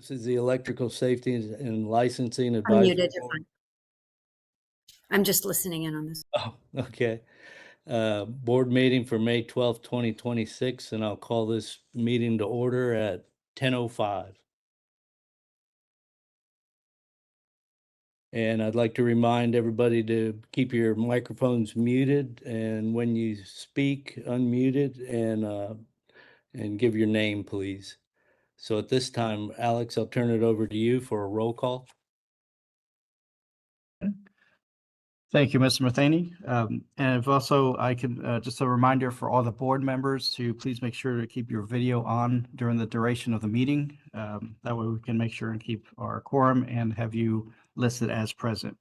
This is the Electrical Safety and Licensing I'm Advisory muted. You're Board. fine. I'm just listening in on this. Oh, okay. Board meeting for May 12th, 2026, and I'll call this meeting to order at 10:05. And I'd like to remind everybody to keep your microphones muted, and when you speak, unmuted, and give your name, please. So at this time, Alex, I'll turn it over to you for a roll call. Thank you, Mr. Matheny. And if also I can, just a reminder for all the board members to please make sure to keep your video on during the duration of the meeting. That way we can make sure and keep our quorum and have you listed as present.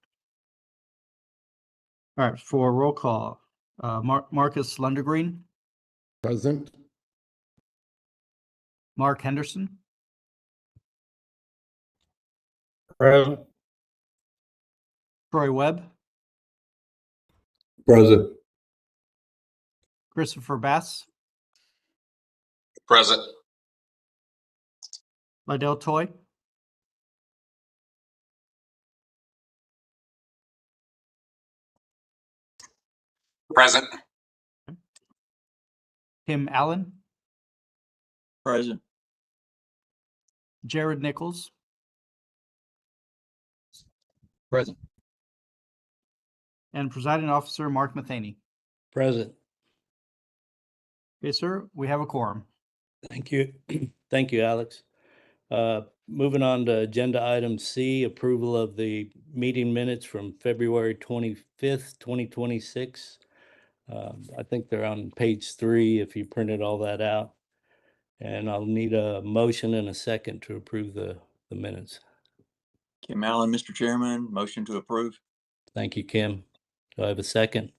All right, for roll call, Marcus Lundergreen, Present. Mark Henderson, Present. Troy Webb, Present. Christopher Bass, Present. Lydell Toy, Present. Tim Allen, Present. Jared Nichols, Present. and presiding officer Mark Matheny. Present. Okay, sir, we have a quorum. Thank you. Thank you, Alex. Moving on to agenda item C, approval of the meeting minutes from February 25th, 2026. I think they're on page 3 if you printed all that out. And I'll need a motion and a second to approve the minutes. Kim Allen, Mr. Chairman, motion to approve. Thank you, Kim. Do I have a second?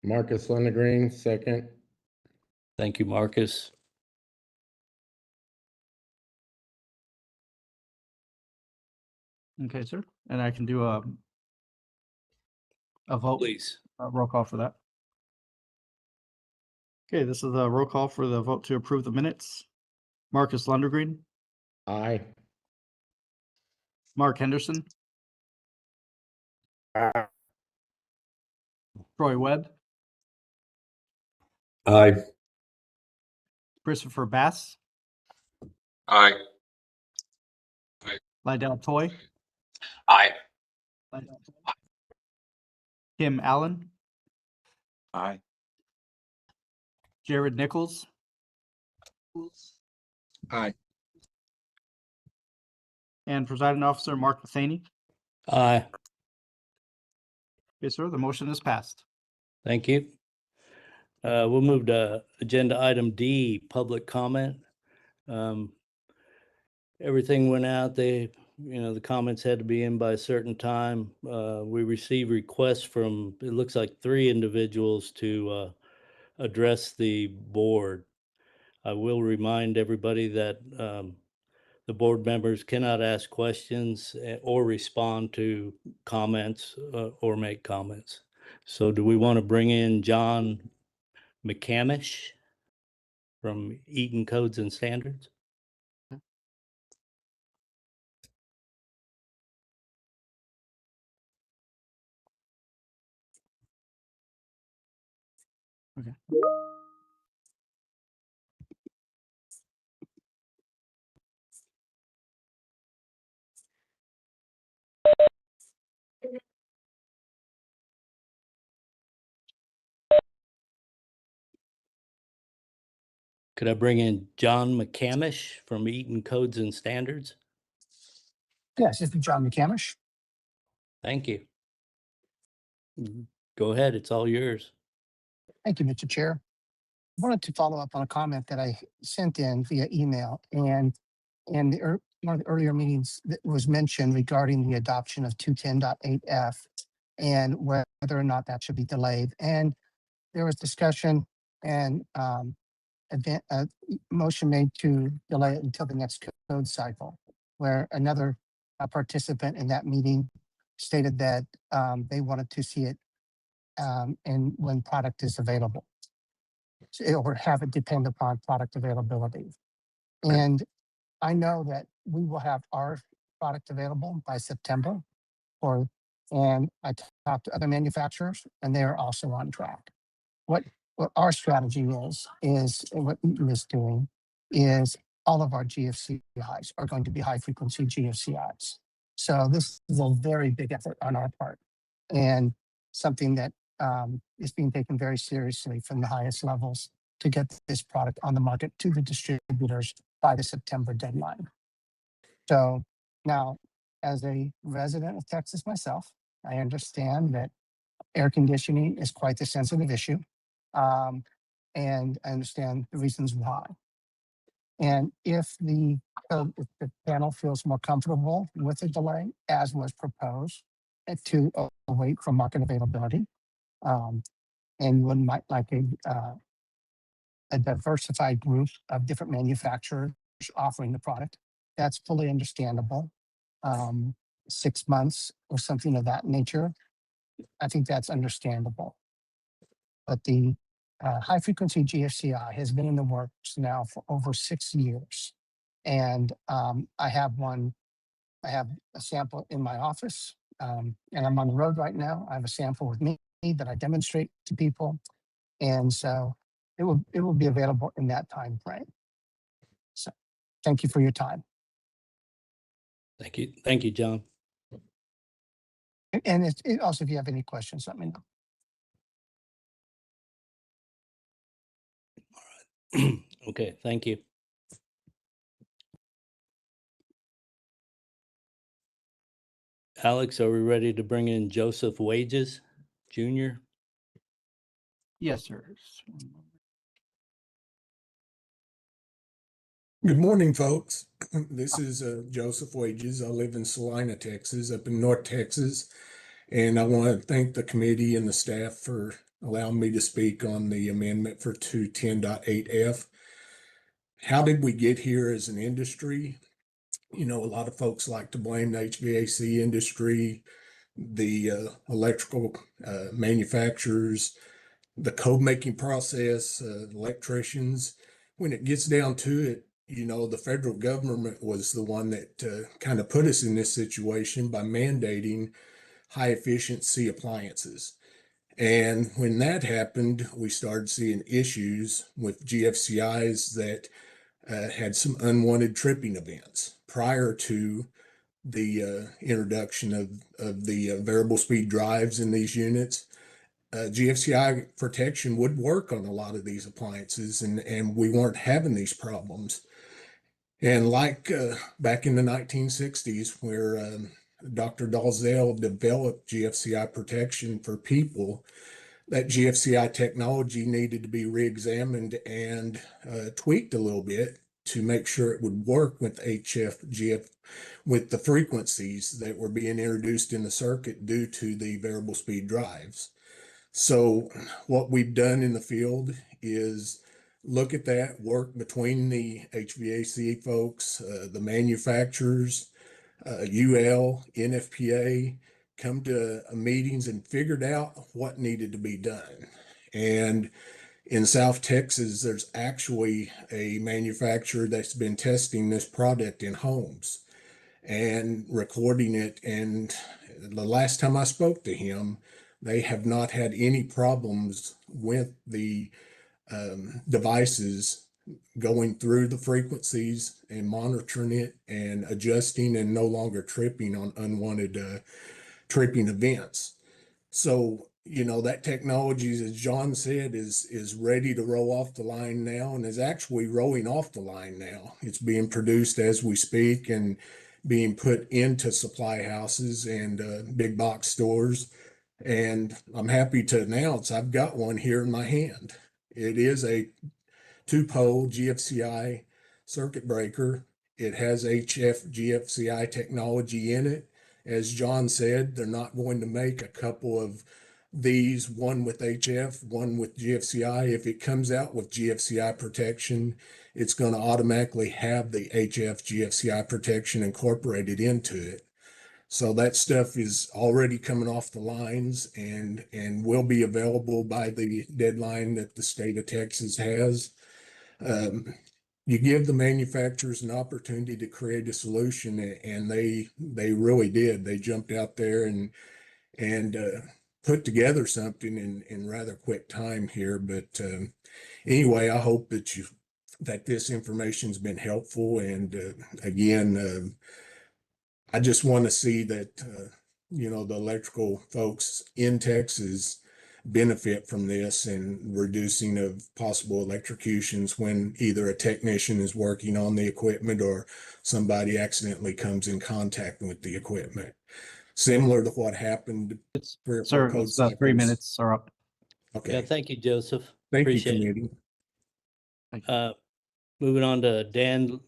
Marcus Lundergreen, second. Thank you, Marcus. Okay, sir, and I can do a vote. Please. Roll call for that. Okay, this is a roll call for the vote to approve the minutes. Marcus Lundergreen, Aye. Mark Henderson, Aye. Troy Webb, Aye. Christopher Bass, Aye. Lydell Toy, Aye. Kim Allen, Aye. Jared Nichols, Aye. and presiding officer Mark Matheny. Aye. Yes, sir, the motion is passed. Thank you. We'll move to agenda item D, public comment. Everything went out. The comments had to be in by a certain time. We received requests from, it looks like 3 individuals to address the board. I will remind everybody that the board members cannot ask questions or respond to comments or make comments. So do we want to bring in John McCamish from Eaton Codes and Standards? Okay. Could I bring in John McCamish from Eaton Codes and Standards? Yes, this is John McCamish. Thank you. Go ahead, it's all yours. Thank you, Mr. Chair. I wanted to follow up on a comment that I sent in via email, and in one of the earlier meetings that was mentioned regarding the adoption of 210.8F and whether or not that should be delayed. And there was discussion and motion made to delay it until the next code cycle, where another participant in that meeting stated that they wanted to see it and when product is available, or have it depend upon product availability. And I know that we will have our product available by September or, and I talked to other manufacturers and they are also on track. What our strategy is and what Eaton is doing is all of our GFCIs are going to be high frequency GFCIs. So this is a very big effort on our part and something that is being taken very seriously from the highest levels to get this product on the market to the distributors by the September deadline. So now, as a resident of Texas myself, I understand that air conditioning is quite a sensitive issue. And I understand the reasons why. And if if the panel feels more comfortable with the delay, as was proposed, to await from market availability, and one might like a diversified group of different manufacturers offering the product, that's fully understandable. 6 months or something of that nature, I think that's understandable. But the high frequency GFCI has been in the works now for over 6 years. And I have a sample in my office, and I'm on the road right now. I have a sample with me that I demonstrate to people. And so it will be available in that time frame. So thank you for your time. Thank you. Thank you, John. And also, if you have any questions, let me know. Okay, thank you. Alex, are we ready to bring in Joseph Wages Jr.? Yes, sir. Good morning, folks. This is Joseph Wages. I live in Salina, Texas, up in North Texas. And I want to thank the committee and the staff for allowing me to speak on the amendment for 210.8F. How did we get here as an industry? You know, a lot of folks like to blame the HVAC industry, the electrical manufacturers, the code making process, electricians. When it gets down to it, you know, the federal government was the one that kind of put us in this situation by mandating high efficiency appliances. And when that happened, we started seeing issues with GFCIs that had some unwanted tripping events prior to the introduction of the variable speed drives in these units. GFCI protection would work on a lot of these appliances, and we weren't having these problems. And like back in the 1960s, where Dr. Dalzell developed GFCI protection for people, that GFCI technology needed to be re-examined and tweaked a little bit to make sure it would work with HF, with the frequencies that were being introduced in the circuit due to the variable speed drives. So what we've done in the field is look at that, work between the HVAC folks, the manufacturers, UL, NFPA, come to meetings and figured out what needed to be done. And in South Texas, there's actually a manufacturer that's been testing this product in homes and recording it. And the last time I spoke to him, they have not had any problems with the devices going through the frequencies and monitoring it and adjusting and no longer tripping on unwanted tripping events. So, you know, that technology, as John said, is ready to roll off the line now and is actually rolling off the line now. It's being produced as we speak and being put into supply houses and big box stores. And I'm happy to announce I've got one here in my hand. It is a 2-pole GFCI circuit breaker. It has HF GFCI technology in it. As John said, they're not going to make a couple of these, one with HF, one with GFCI. If it comes out with GFCI protection, it's going to automatically have the HF GFCI protection incorporated into it. So that stuff is already coming off the lines and will be available by the deadline that the state of Texas has. you give the manufacturers an opportunity to create a solution, and they really did. They jumped out there and put together something in rather quick time here. But anyway, I hope that this information's been helpful. And again, I just want to see that the electrical folks in Texas benefit from this and reducing of possible electrocutions when either a technician is working on the equipment or somebody accidentally comes in contact with the equipment. Similar to what happened. Sir, it's 3 minutes are up. Okay. Yeah, thank you, Joseph. Thank you, Appreciate it. committee. Thank you. Moving on to Dan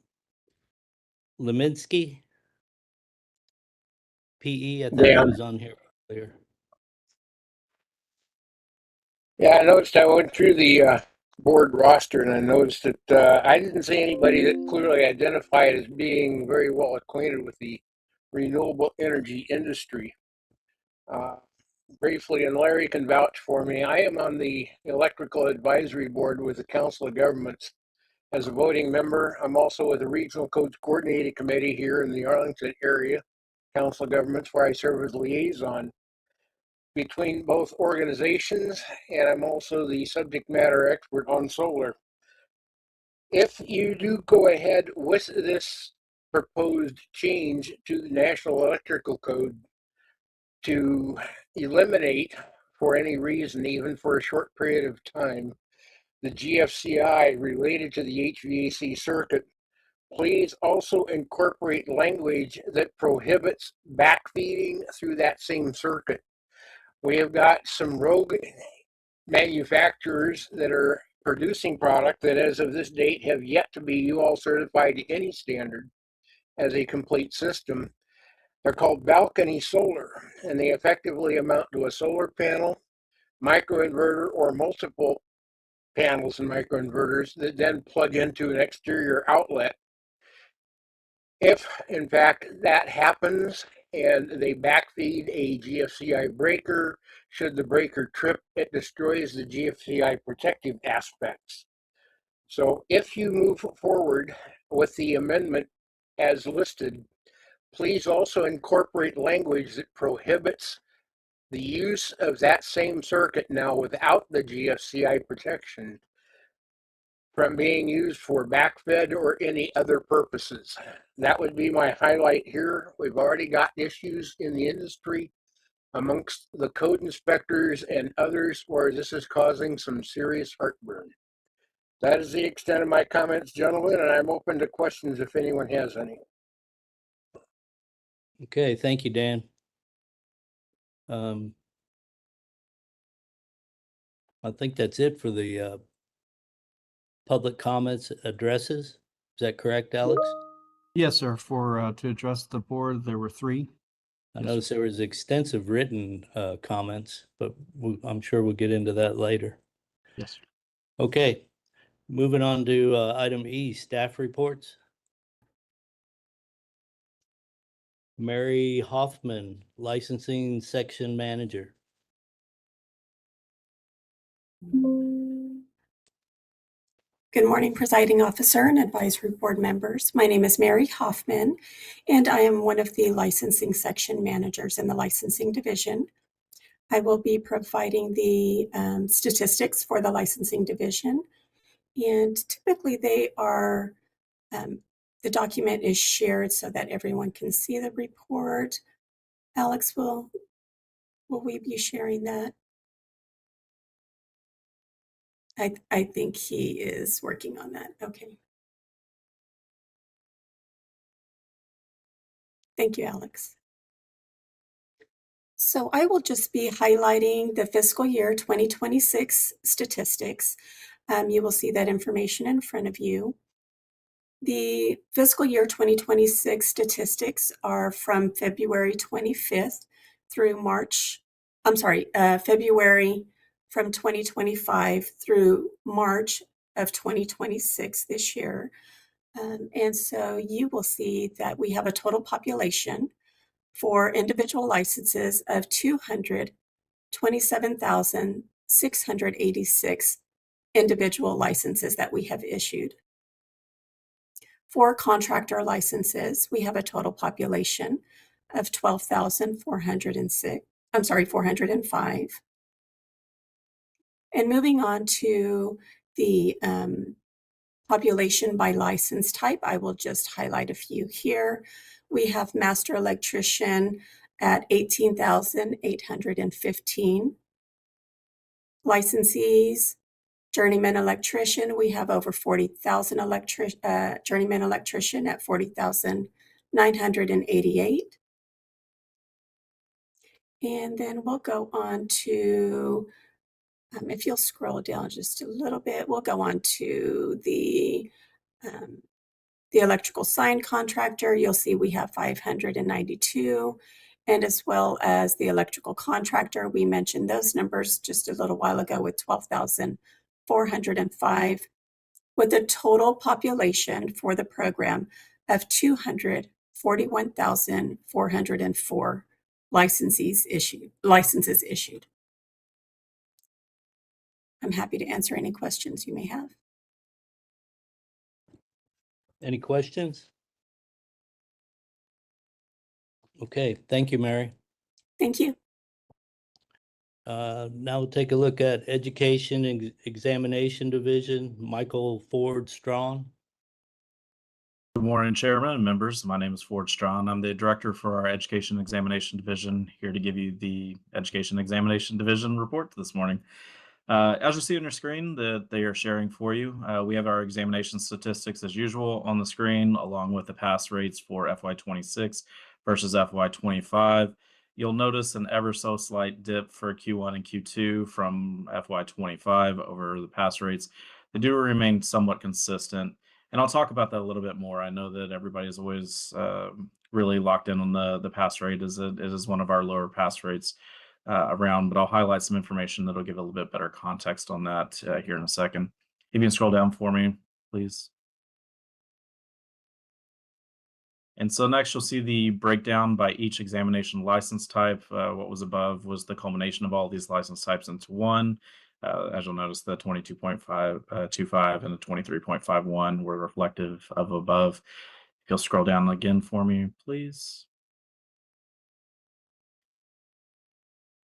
Leminski. PE, I thought he Dan. was on here earlier. Yeah, I noticed I went through the board roster and I noticed that I didn't see anybody that clearly identified as being very well acquainted with the renewable energy industry. Briefly, and Larry can vouch for me, I am on the electrical advisory board with the Council of Governments as a voting member. I'm also with the Regional Codes Coordinating Committee here in the Arlington area, Council of Governments, where I serve as liaison between both organizations, and I'm also the subject matter expert on solar. If you do go ahead with this proposed change to the National Electrical Code to eliminate, for any reason, even for a short period of time, the GFCI related to the HVAC circuit, please also incorporate language that prohibits backfeeding through that same circuit. We have got some rogue manufacturers that are producing product that as of this date have yet to be UL certified to any standard as a complete system. They're called balcony solar, and they effectively amount to a solar panel, microinverter, or multiple panels and microinverters that then plug into an exterior outlet. If, in fact, that happens and they backfeed a GFCI breaker, should the breaker trip, it destroys the GFCI protective aspects. So if you move forward with the amendment as listed, please also incorporate language that prohibits the use of that same circuit now without the GFCI protection from being used for backfed or any other purposes. That would be my highlight here. We've already got issues in the industry amongst the code inspectors and others where this is causing some serious heartburn. That is the extent of my comments, gentlemen, and I'm open to questions if anyone has any. Okay, thank you, Dan. I think that's it for the public comments addresses. Is that correct, Alex? Yes, sir. To address the board, there were 3. I Yes, noticed there was extensive written comments, but I'm sure we'll get into that later. Yes. Okay, moving on to item E, staff reports. Mary Hoffman, licensing section manager. Good morning, presiding officer and advisory board members. My name is Mary Hoffman, and I am one of the licensing section managers in the licensing division. I will be providing the statistics for the licensing division, and typically they are, the document is shared so that everyone can see the report. Alex, will we be sharing that? I think he is working on that. Okay. Thank you, Alex. So I will just be highlighting the fiscal year 2026 statistics. You will see that information in front of you. The fiscal year 2026 statistics are from February 25th through February from 2025 through March of 2026 this year. And so you will see that we have a total population for individual licenses of 227,686 individual licenses that we have issued. For contractor licenses, we have a total population of 405. And moving on to the population by license type, I will just highlight a few here. We have master electrician at 18,815 licensees. Journeyman electrician, we have over 40,000 journeyman electrician at 40,988. And then we'll go on to, if you'll scroll down just a little bit, we'll go on to the electrical sign contractor. You'll see we have 592. And as well as the electrical contractor, we mentioned those numbers just a little while ago with 12,405, with a total population for the program of 241,404 licenses issued. I'm happy to answer any questions you may have. Any questions? Okay, thank you, Mary. Thank you. Now we'll take a look at Education and Examination Division, Michael Ford Strong. Good morning, Chairman and members. My name is Ford Strong. I'm the Director for our Education Examination Division, here to give you the Education Examination Division report this morning. As you see on your screen that they are sharing for you, we have our examination statistics as usual on the screen, along with the pass rates for FY26 versus FY25. You'll notice an ever so slight dip for Q1 and Q2 from FY25 over the pass rates. They do remain somewhat consistent. And I'll talk about that a little bit more. I know that everybody is always really locked in on the pass rate, as it is one of our lower pass rates around, but I'll highlight some information that'll give a little bit better context on that here in a second. If you can scroll down for me, please. And so next you'll see the breakdown by each examination license type. What was above was the culmination of all these license types into one. As you'll notice, the 22.25 and the 23.51 were reflective of above. If you'll scroll down again for me, please.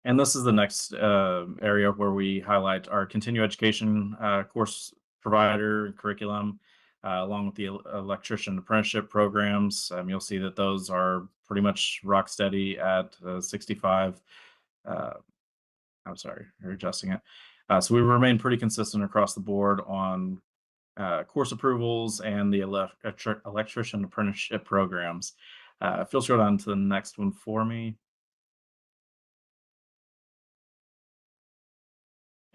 And this is the next area where we highlight our continuing education course provider and curriculum, along with the electrician apprenticeship programs. You'll see that those are pretty much rock steady at 65. I'm sorry, you're adjusting it. So we remain pretty consistent across the board on course approvals and the electrician apprenticeship programs. If you'll scroll down to the next one for me.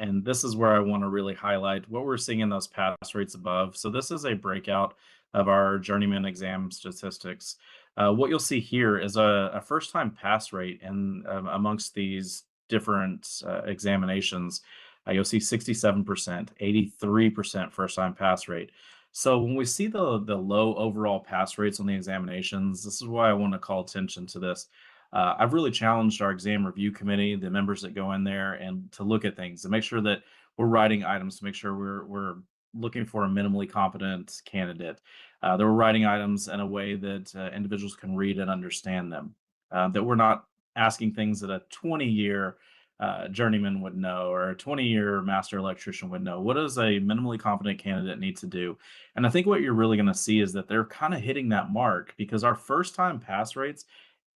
And this is where I want to really highlight what we're seeing in those pass rates above. So this is a breakout of our journeyman exam statistics. What you'll see here is a first-time pass rate in amongst these different examinations. You'll see 67%, 83% first-time pass rate. So when we see the low overall pass rates on the examinations, this is why I want to call attention to this. I've really challenged our exam review committee, the members that go in there, and to look at things and make sure that we're writing items to make sure we're looking for a minimally competent candidate. That we're writing items in a way that individuals can read and understand them. That we're not asking things that a 20-year journeyman would know or a 20-year master electrician would know. What does a minimally competent candidate need to do? And I think what you're really going to see is that they're kind of hitting that mark, because our first-time pass rates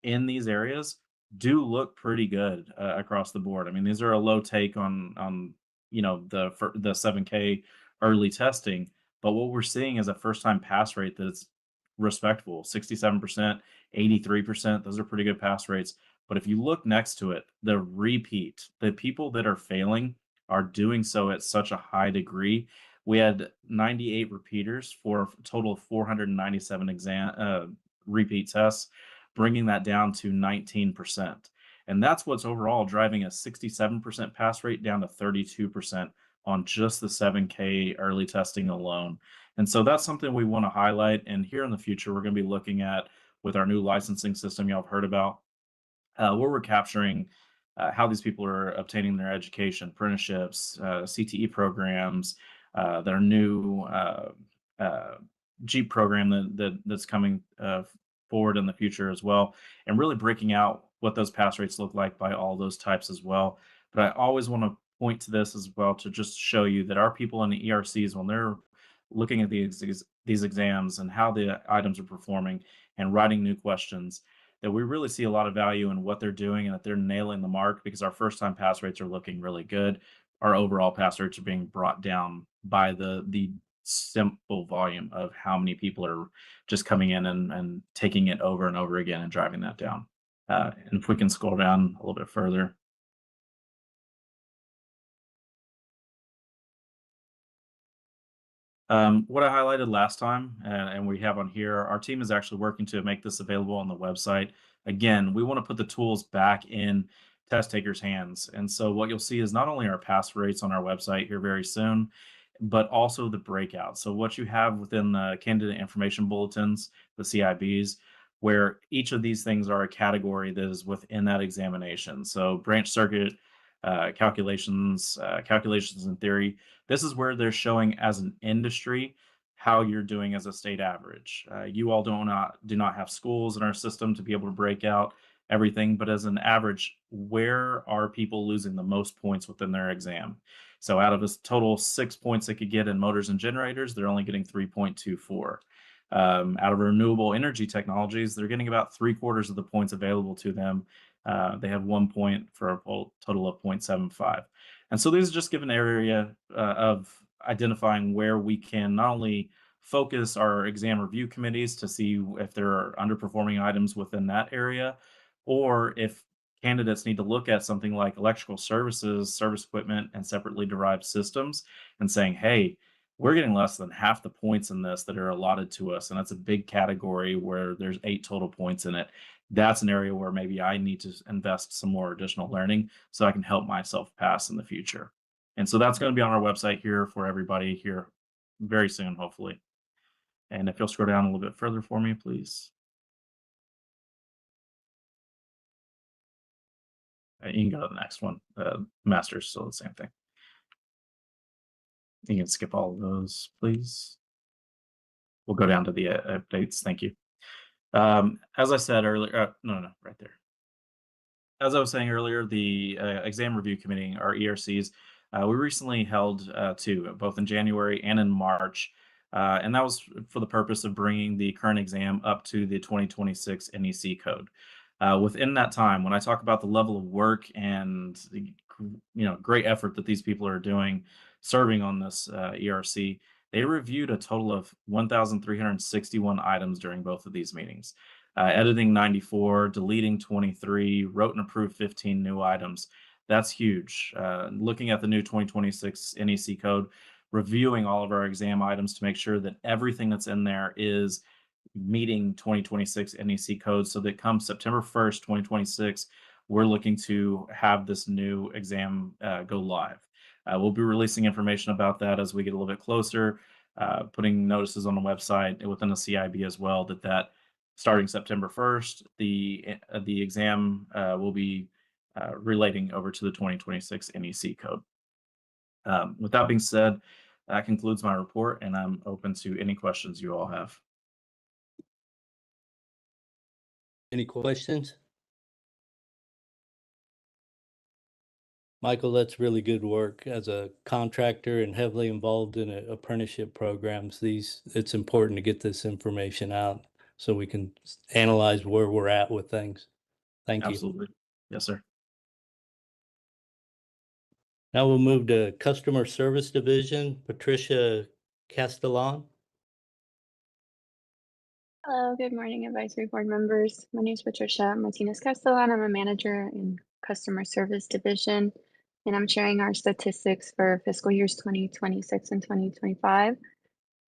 in these areas do look pretty good across the board. I mean, these are a low take on the 7K early testing, but what we're seeing is a first-time pass rate that's respectable. 67%, 83%, those are pretty good pass rates. But if you look next to it, the people that are failing are doing so at such a high degree. We had 98 repeaters for a total of 497 repeat tests, bringing that down to 19%. And that's what's overall driving a 67% pass rate down to 32% on just the 7K early testing alone. And so that's something we want to highlight. And here in the future, we're going to be looking at, with our new licensing system y'all have heard about, where we're capturing how these people are obtaining their education, apprenticeships, CTE programs, their new Jeep program that's coming forward in the future as well, and really breaking out what those pass rates look like by all those types as well. But I always want to point to this as well to just show you that our people in the ERCs, when they're looking at these exams and how the items are performing and writing new questions, that we really see a lot of value in what they're doing and that they're nailing the mark, because our first time pass rates are looking really good. Our overall pass rates are being brought down by the simple volume of how many people are just coming in and taking it over and over again and driving that down. And if we can scroll down a little bit further. What I highlighted last time, and we have on here, our team is actually working to make this available on the website. Again, we want to put the tools back in test takers' hands. And so what you'll see is not only our pass rates on our website here very soon, but also the breakout. So what you have within the candidate information bulletins, the CIBs, where each of these things are a category that is within that examination. So branch circuit calculations, calculations in theory. This is where they're showing as an industry how you're doing as a state average. You all do not have schools in our system to be able to break out everything, but as an average, where are people losing the most points within their exam? So out of a total 6 points they could get in motors and generators, they're only getting 3.24. Out of renewable energy technologies, they're getting about 3/4 of the points available to them. They have 1 point for a total of 0.75. And so these are just give an area of identifying where we can not only focus our exam review committees to see if there are underperforming items within that area, or if candidates need to look at something like electrical services, service equipment, and separately derived systems and saying, hey, we're getting less than half the points in this that are allotted to us. And that's a big category where there's 8 total points in it. That's an area where maybe I need to invest some more additional learning so I can help myself pass in the future. And so that's going to be on our website here for everybody here very soon, hopefully. And if you'll scroll down a little bit further for me, please. You can go to the next one. Master's still the same thing. You can skip all of those, please. We'll go down to the updates. Thank you. As I said earlier, no, right there. As I was saying earlier, the exam review committee, our ERCs, we recently held 2, both in January and in March. And that was for the purpose of bringing the current exam up to the 2026 NEC code. Within that time, when I talk about the level of work and the great effort that these people are doing serving on this ERC, they reviewed a total of 1,361 items during both of these meetings. Editing 94, deleting 23, wrote and approved 15 new items. That's huge. Looking at the new 2026 NEC code, reviewing all of our exam items to make sure that everything that's in there is meeting 2026 NEC code, so that come September 1st, 2026, we're looking to have this new exam go live. We'll be releasing information about that as we get a little bit closer, putting notices on the website within the CIB as well, that starting September 1st, the exam will be relating over to the 2026 NEC code. With that being said, that concludes my report, and I'm open to any questions you all have. Any questions? Michael, that's really good work. As a contractor and heavily involved in apprenticeship programs, it's important to get this information out so we can analyze where we're at with things. Thank you. Absolutely. Yes, sir. Now we'll move to Customer Service Division, Patricia Castellan. Hello, good morning, advisory board members. My name is Patricia Martinez Castellan. I'm a manager in Customer Service Division, and I'm sharing our statistics for fiscal years 2026 and 2025.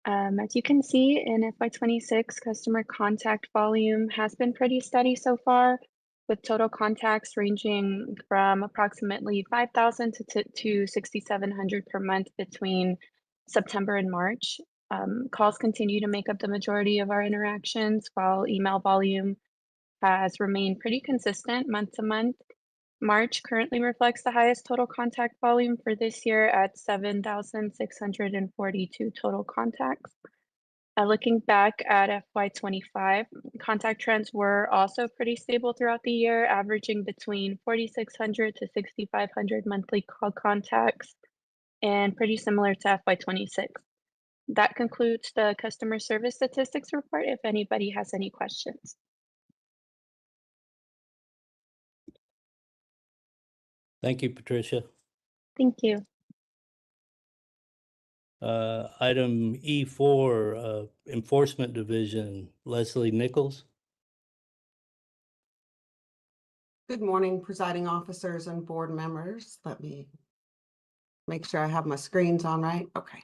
As you can see, in FY26, customer contact volume has been pretty steady so far, with total contacts ranging from approximately 5,000 to 6,700 per month between September and March. Calls continue to make up the majority of our interactions, while email volume has remained pretty consistent month to month. March currently reflects the highest total contact volume for this year at 7,642 total contacts. Looking back at FY25, contact trends were also pretty stable throughout the year, averaging between 4,600 to 6,500 monthly call contacts, and pretty similar to FY26. That concludes the customer service statistics report. If anybody has any questions. Thank you, Patricia. Thank you. Item E4, Enforcement Division, Leslie Nichols. Good morning, presiding officers and board members. Let me make sure I have my screens on right. Okay.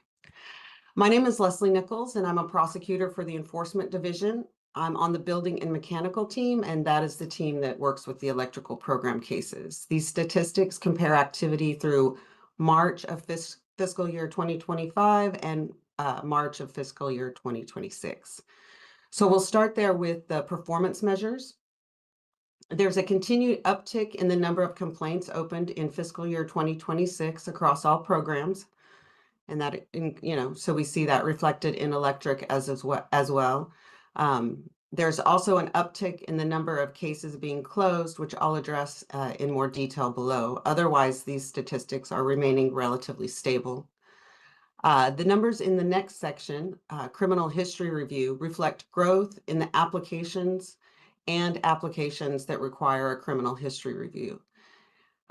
My name is Leslie Nichols, and I'm a prosecutor for the Enforcement Division. I'm on the building and mechanical team, and that is the team that works with the electrical program cases. These statistics compare activity through March of fiscal year 2025 and March of fiscal year 2026. So we'll start there with the performance measures. There's a continued uptick in the number of complaints opened in fiscal year 2026 across all programs. And that, so we see that reflected in electric as well. There's also an uptick in the number of cases being closed, which I'll address in more detail below. Otherwise, these statistics are remaining relatively stable. The numbers in the next section, criminal history review, reflect growth in the applications and applications that require a criminal history review.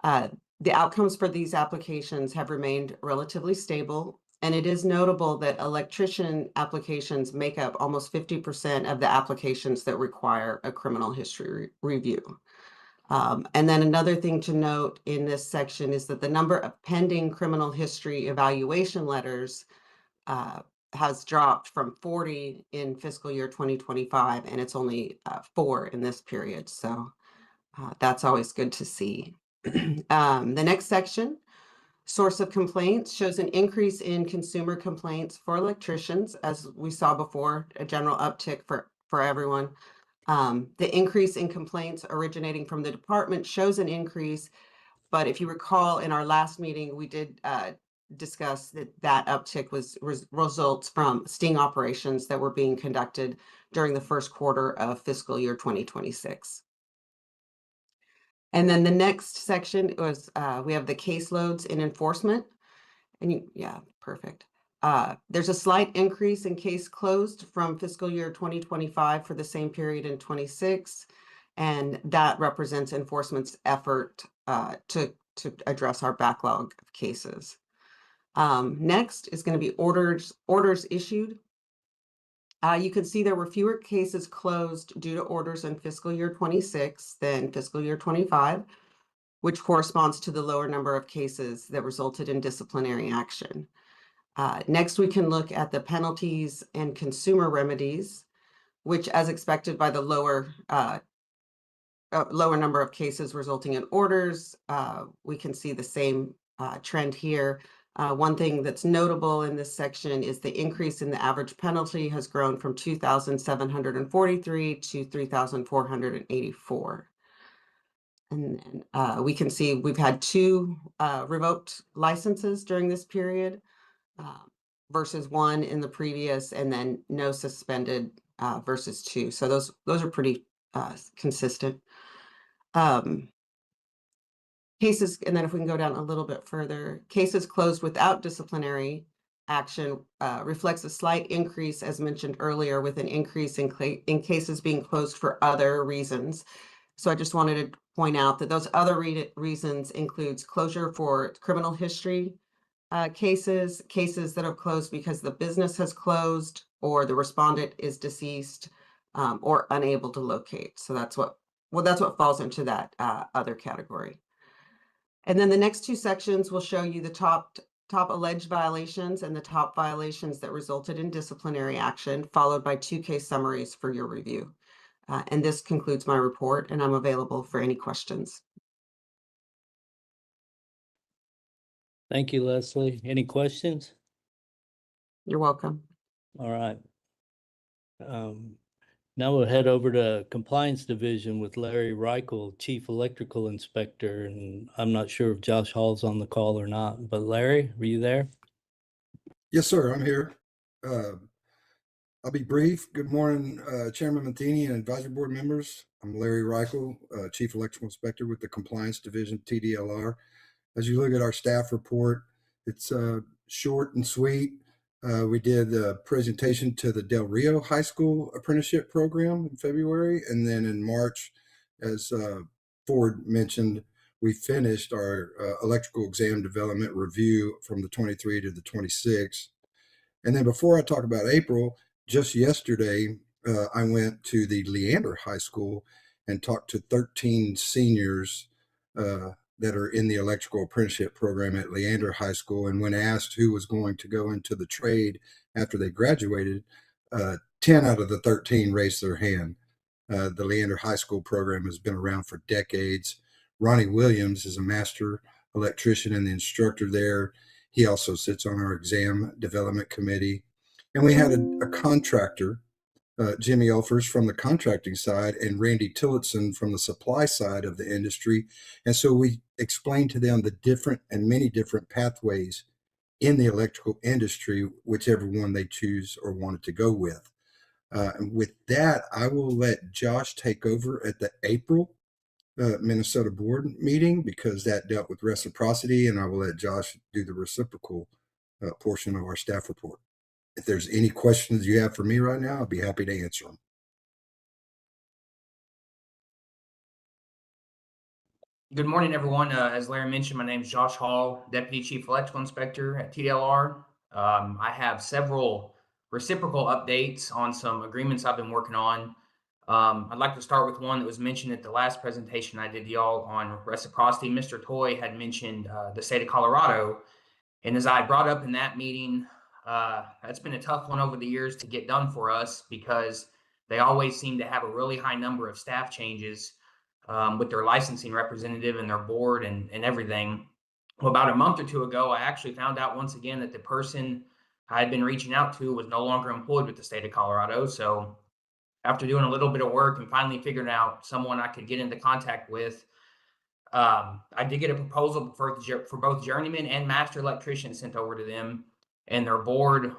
The outcomes for these applications have remained relatively stable, and it is notable that electrician applications make up almost 50% of the applications that require a criminal history review. And then another thing to note in this section is that the number of pending criminal history evaluation letters has dropped from 40 in fiscal year 2025, and it's only 4 in this period. So that's always good to see. The next section, source of complaints, shows an increase in consumer complaints for electricians, as we saw before, a general uptick for everyone. The increase in complaints originating from the department shows an increase, but if you recall, in our last meeting, we did discuss that uptick was results from sting operations that were being conducted during the first quarter of fiscal year 2026. And then the next section was we have the caseloads in enforcement. And perfect. There's a slight increase in case closed from fiscal year 2025 for the same period in 26. And that represents enforcement's effort to address our backlog of cases. Next is going to be orders issued. You can see there were fewer cases closed due to orders in fiscal year 26 than fiscal year 25, which corresponds to the lower number of cases that resulted in disciplinary action. Next, we can look at the penalties and consumer remedies, which, as expected by the lower number of cases resulting in orders, we can see the same trend here. One thing that's notable in this section is the increase in the average penalty has grown from 2,743 to 3,484. And then we can see we've had 2 revoked licenses during this period versus 1 in the previous, and then no suspended versus 2. So those are pretty consistent. Cases, and then if we can go down a little bit further, cases closed without disciplinary action reflects a slight increase, as mentioned earlier, with an increase in cases being closed for other reasons. So I just wanted to point out that those other reasons includes closure for criminal history cases that have closed because the business has closed or the respondent is deceased or unable to locate. So that's what falls into that other category. And then the next 2 sections will show you the top alleged violations and the top violations that resulted in disciplinary action, followed by 2 case summaries for your review. And this concludes my report, and I'm available for any questions. Thank you, Leslie. Any questions? You're welcome. All right. Now we'll head over to Compliance Division with Larry Reichel, Chief Electrical Inspector. And I'm not sure if Josh Hall's on the call or not, but Larry, were you there? Yes, sir, I'm here. I'll be brief. Good morning, Chairman Matheny and advisory board members. I'm Larry Reichel, Chief Electrical Inspector with the Compliance Division, TDLR. As you look at our staff report, it's short and sweet. We did a presentation to the Del Rio High School apprenticeship program in February. And then in March, as Ford mentioned, we finished our electrical exam development review from the 23 to the 26. And then before I talk about April, just yesterday, I went to the Leander High School and talked to 13 seniors that are in the electrical apprenticeship program at Leander High School. And when asked who was going to go into the trade after they graduated, 10 out of the 13 raised their hand. The Leander High School program has been around for decades. Ronnie Williams is a master electrician and the instructor there. He also sits on our exam development committee. And we had a contractor, Jimmy Elfers from the contracting side and Randy Tillotson from the supply side of the industry. And so we explained to them the different and many different pathways in the electrical industry, whichever one they choose or wanted to go with. And with that, I will let Josh take over at the April Minnesota board meeting because that dealt with reciprocity, and I will let Josh do the reciprocal portion of our staff report. If there's any questions you have for me right now, I'll be happy to answer them. Good morning, everyone. As Larry mentioned, my name is Josh Hall, Deputy Chief Electrical Inspector at TDLR. I have several reciprocal updates on some agreements I've been working on. I'd like to start with one that was mentioned at the last presentation I did y'all on reciprocity. Mr. Toy had mentioned the state of Colorado. And as I brought up in that meeting, that's been a tough one over the years to get done for us because they always seem to have a really high number of staff changes with their licensing representative and their board and everything. Well, about a month or two ago, I actually found out once again that the person I had been reaching out to was no longer employed with the state of Colorado. So after doing a little bit of work and finally figuring out someone I could get into contact with, I did get a proposal for both journeyman and master electrician sent over to them. And their board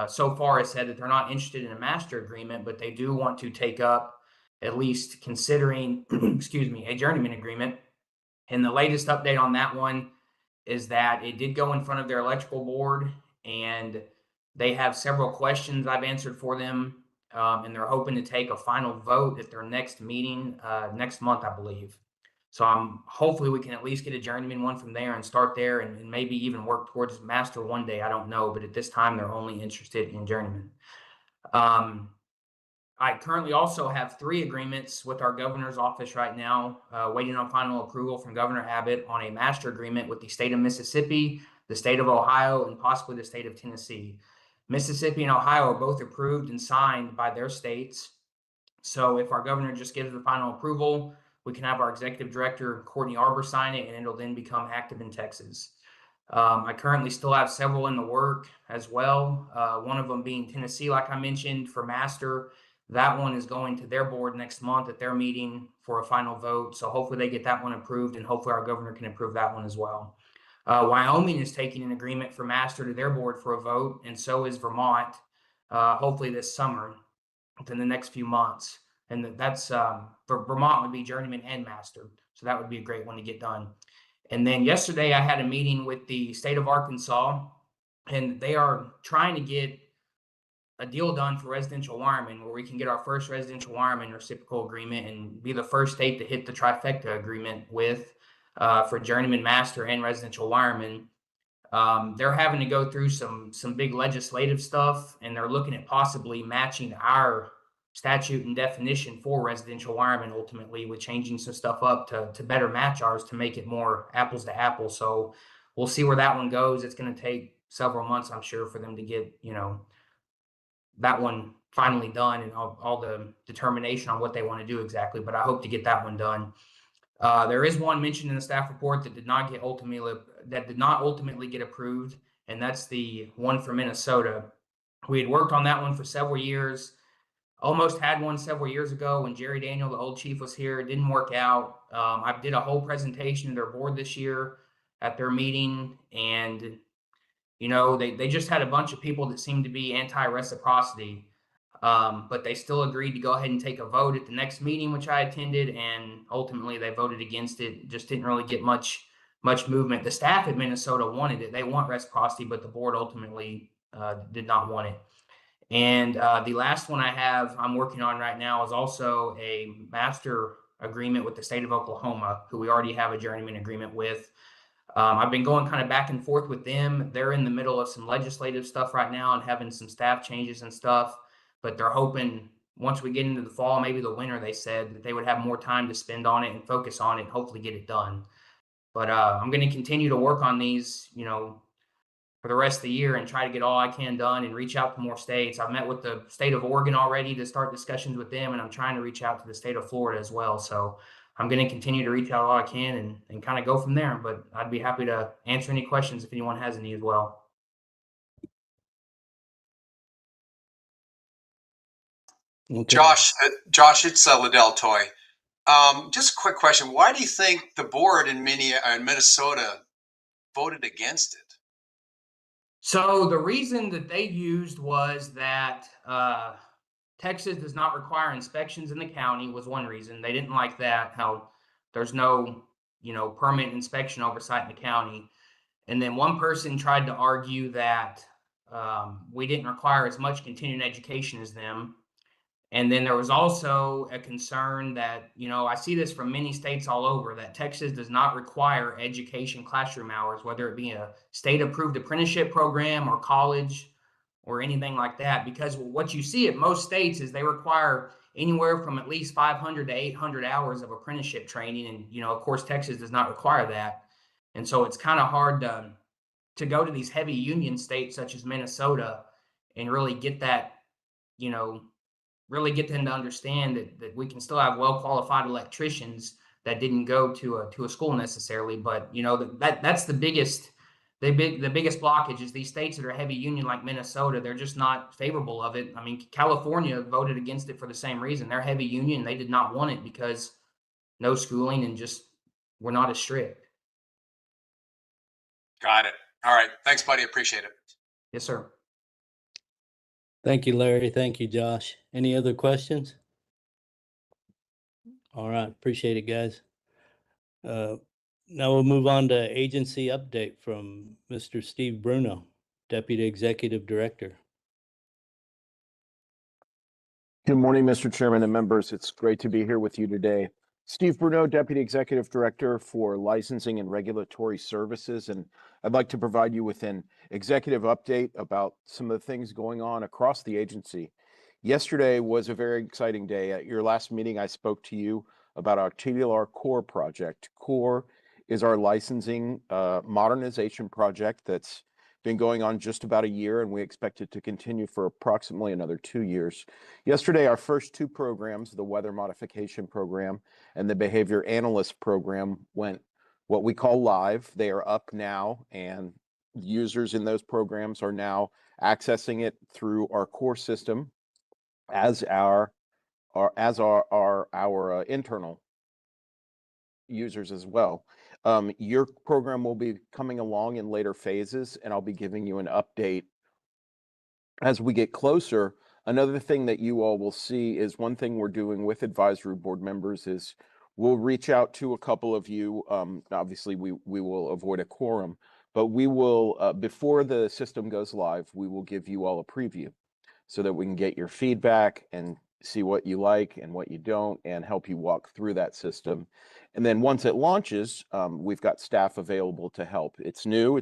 so far has said that they're not interested in a master agreement, but they do want to take up at least considering, excuse me, a journeyman agreement. And the latest update on that one is that it did go in front of their electrical board and they have several questions I've answered for them. And they're hoping to take a final vote at their next meeting next month, I believe. So hopefully we can at least get a journeyman one from there and start there and maybe even work towards master one day. I don't know, but at this time they're only interested in journeyman. I currently also have 3 agreements with our governor's office right now, waiting on final approval from Governor Abbott on a master agreement with the state of Mississippi, the state of Ohio, and possibly the state of Tennessee. Mississippi and Ohio are both approved and signed by their states. So if our governor just gives the final approval, we can have our executive director, Courtney Arbor, sign it, and it'll then become active in Texas. I currently still have several in the work as well. One of them being Tennessee, like I mentioned, for master. That one is going to their board next month at their meeting for a final vote. So hopefully they get that one approved, and hopefully our governor can approve that one as well. Wyoming is taking an agreement for master to their board for a vote, and so is Vermont, hopefully this summer, within the next few months. And that's for Vermont would be journeyman and master. So that would be a great one to get done. And then yesterday I had a meeting with the state of Arkansas, and they are trying to get a deal done for residential wiremen where we can get our first residential wireman reciprocal agreement and be the first state to hit the trifecta agreement with for journeyman, master, and residential wiremen. They're having to go through some big legislative stuff, and they're looking at possibly matching our statute and definition for residential wiremen ultimately with changing some stuff up to better match ours to make it more apples to apples. So we'll see where that one goes. It's going to take several months, I'm sure, for them to get, that one finally done and all the determination on what they want to do exactly. But I hope to get that one done. There is one mentioned in the staff report that did not ultimately get approved, and that's the one for Minnesota. We had worked on that one for several years. Almost had one several years ago when Jerry Daniel, the old chief, was here. It didn't work out. I did a whole presentation to their board this year at their meeting, and they just had a bunch of people that seemed to be anti-reciprocity. But they still agreed to go ahead and take a vote at the next meeting, which I attended, and ultimately they voted against it. Just didn't really get much movement. The staff at Minnesota wanted it. They want reciprocity, but the board ultimately did not want it. And the last one I'm working on right now is also a master agreement with the state of Oklahoma, who we already have a journeyman agreement with. I've been going kind of back and forth with them. They're in the middle of some legislative stuff right now and having some staff changes and stuff, but they're hoping once we get into the fall, maybe the winter, they said that they would have more time to spend on it and focus on it and hopefully get it done. But I'm going to continue to work on these, for the rest of the year and try to get all I can done and reach out to more states. I've met with the state of Oregon already to start discussions with them, and I'm trying to reach out to the state of Florida as well. So I'm going to continue to reach out all I can and kind of go from there. But I'd be happy to answer any questions if anyone has any as well. Okay. Josh, it's Liddell Toy. Just a quick question. Why do you think the board in Minnesota voted against it? So the reason that they used was that Texas does not require inspections in the county was one reason. They didn't like that, how there's no, permanent inspection oversight in the county. And then one person tried to argue that we didn't require as much continuing education as them. And then there was also a concern that, I see this from many states all over, that Texas does not require education classroom hours, whether it be a state-approved apprenticeship program or college or anything like that. Because what you see at most states is they require anywhere from at least 500 to 800 hours of apprenticeship training. And, of course, Texas does not require that. And so it's kind of hard to go to these heavy union states such as Minnesota and really get that, really get them to understand that we can still have well-qualified electricians that didn't go to a school necessarily. But, that's the biggest blockage is these states that are heavy union like Minnesota. They're just not favorable of it. I mean, California voted against it for the same reason. They're heavy union. They did not want it because no schooling and just we're not as strict. Got it. All right. Thanks, buddy. Appreciate it. Yes, sir. Thank you, Larry. Thank you, Josh. Any other questions? All right. Appreciate it, guys. Now we'll move on to agency update from Mr. Steve Bruno, Deputy Executive Director. Good morning, Mr. Chairman and members. It's great to be here with you today. Steve Bruno, Deputy Executive Director for Licensing and Regulatory Services, and I'd like to provide you with an executive update about some of the things going on across the agency. Yesterday was a very exciting day. At your last meeting, I spoke to you about our TDLR CORE project. CORE is our licensing modernization project that's been going on just about a year, and we expect it to continue for approximately another 2 years. Yesterday, our first two programs, the Weather Modification Program and the Behavior Analyst Program, went what we call live. They are up now, and users in those programs are now accessing it through our core system as our internal users as well. Your program will be coming along in later phases, and I'll be giving you an update as we get closer. Another thing that you all will see is one thing we're doing with advisory board members is we'll reach out to a couple of you. Obviously, we will avoid a quorum, but we will, before the system goes live, we will give you all a preview so that we can get your feedback and see what you like and what you don't and help you walk through that system. And then once it launches, we've got staff available to help. It's new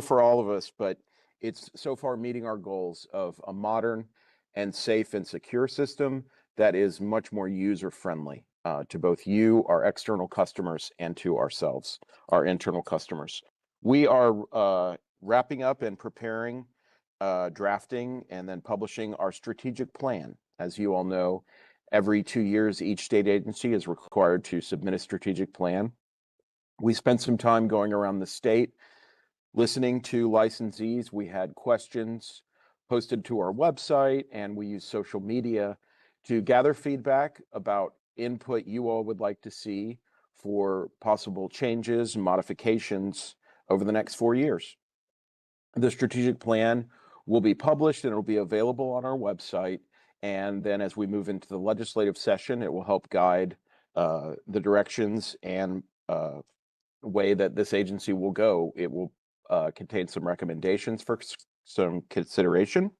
for all of us, but it's so far meeting our goals of a modern and safe and secure system that is much more user-friendly to both you, our external customers, and to ourselves, our internal customers. We are wrapping up and preparing, drafting, and then publishing our strategic plan. As you all know, every 2 years, each state agency is required to submit a strategic plan. We spent some time going around the state, listening to licensees. We had questions posted to our website, and we used social media to gather feedback about input you all would like to see for possible changes and modifications over the next 4 years. The strategic plan will be published and it'll be available on our website And then as we move into the legislative session, it will help guide the directions and way that this agency will go. It will contain some recommendations for some consideration.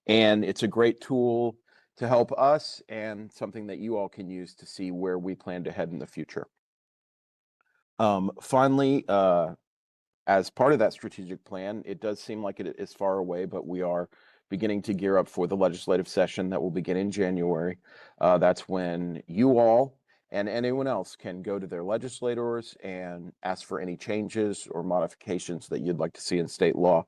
And it's a great tool to help us and something that you all can use to see where we plan to head in the future. Finally, as part of that strategic plan, it does seem like it is far away, but we are beginning to gear up for the legislative session that will begin in January. That's when you all and anyone else can go to their legislators and ask for any changes or modifications that you'd like to see in state law.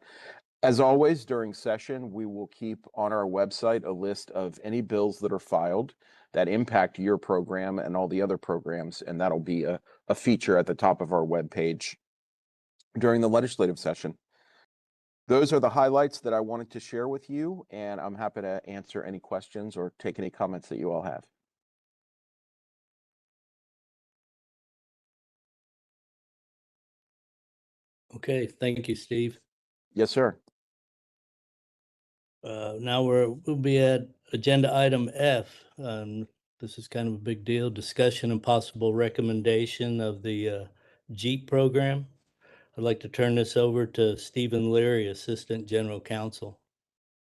As always, during session, we will keep on our website a list of any bills that are filed that impact your program and all the other programs, and that'll be a feature at the top of our webpage during the legislative session. Those are the highlights that I wanted to share with you, and I'm happy to answer any questions or take any comments that you all have. Okay, thank you, Steve. Yes, sir. Now we'll be at agenda item F. This is kind of a big deal. Discussion and possible recommendation of the JEEP program. I'd like to turn this over to Stephen Leary, Assistant General Counsel.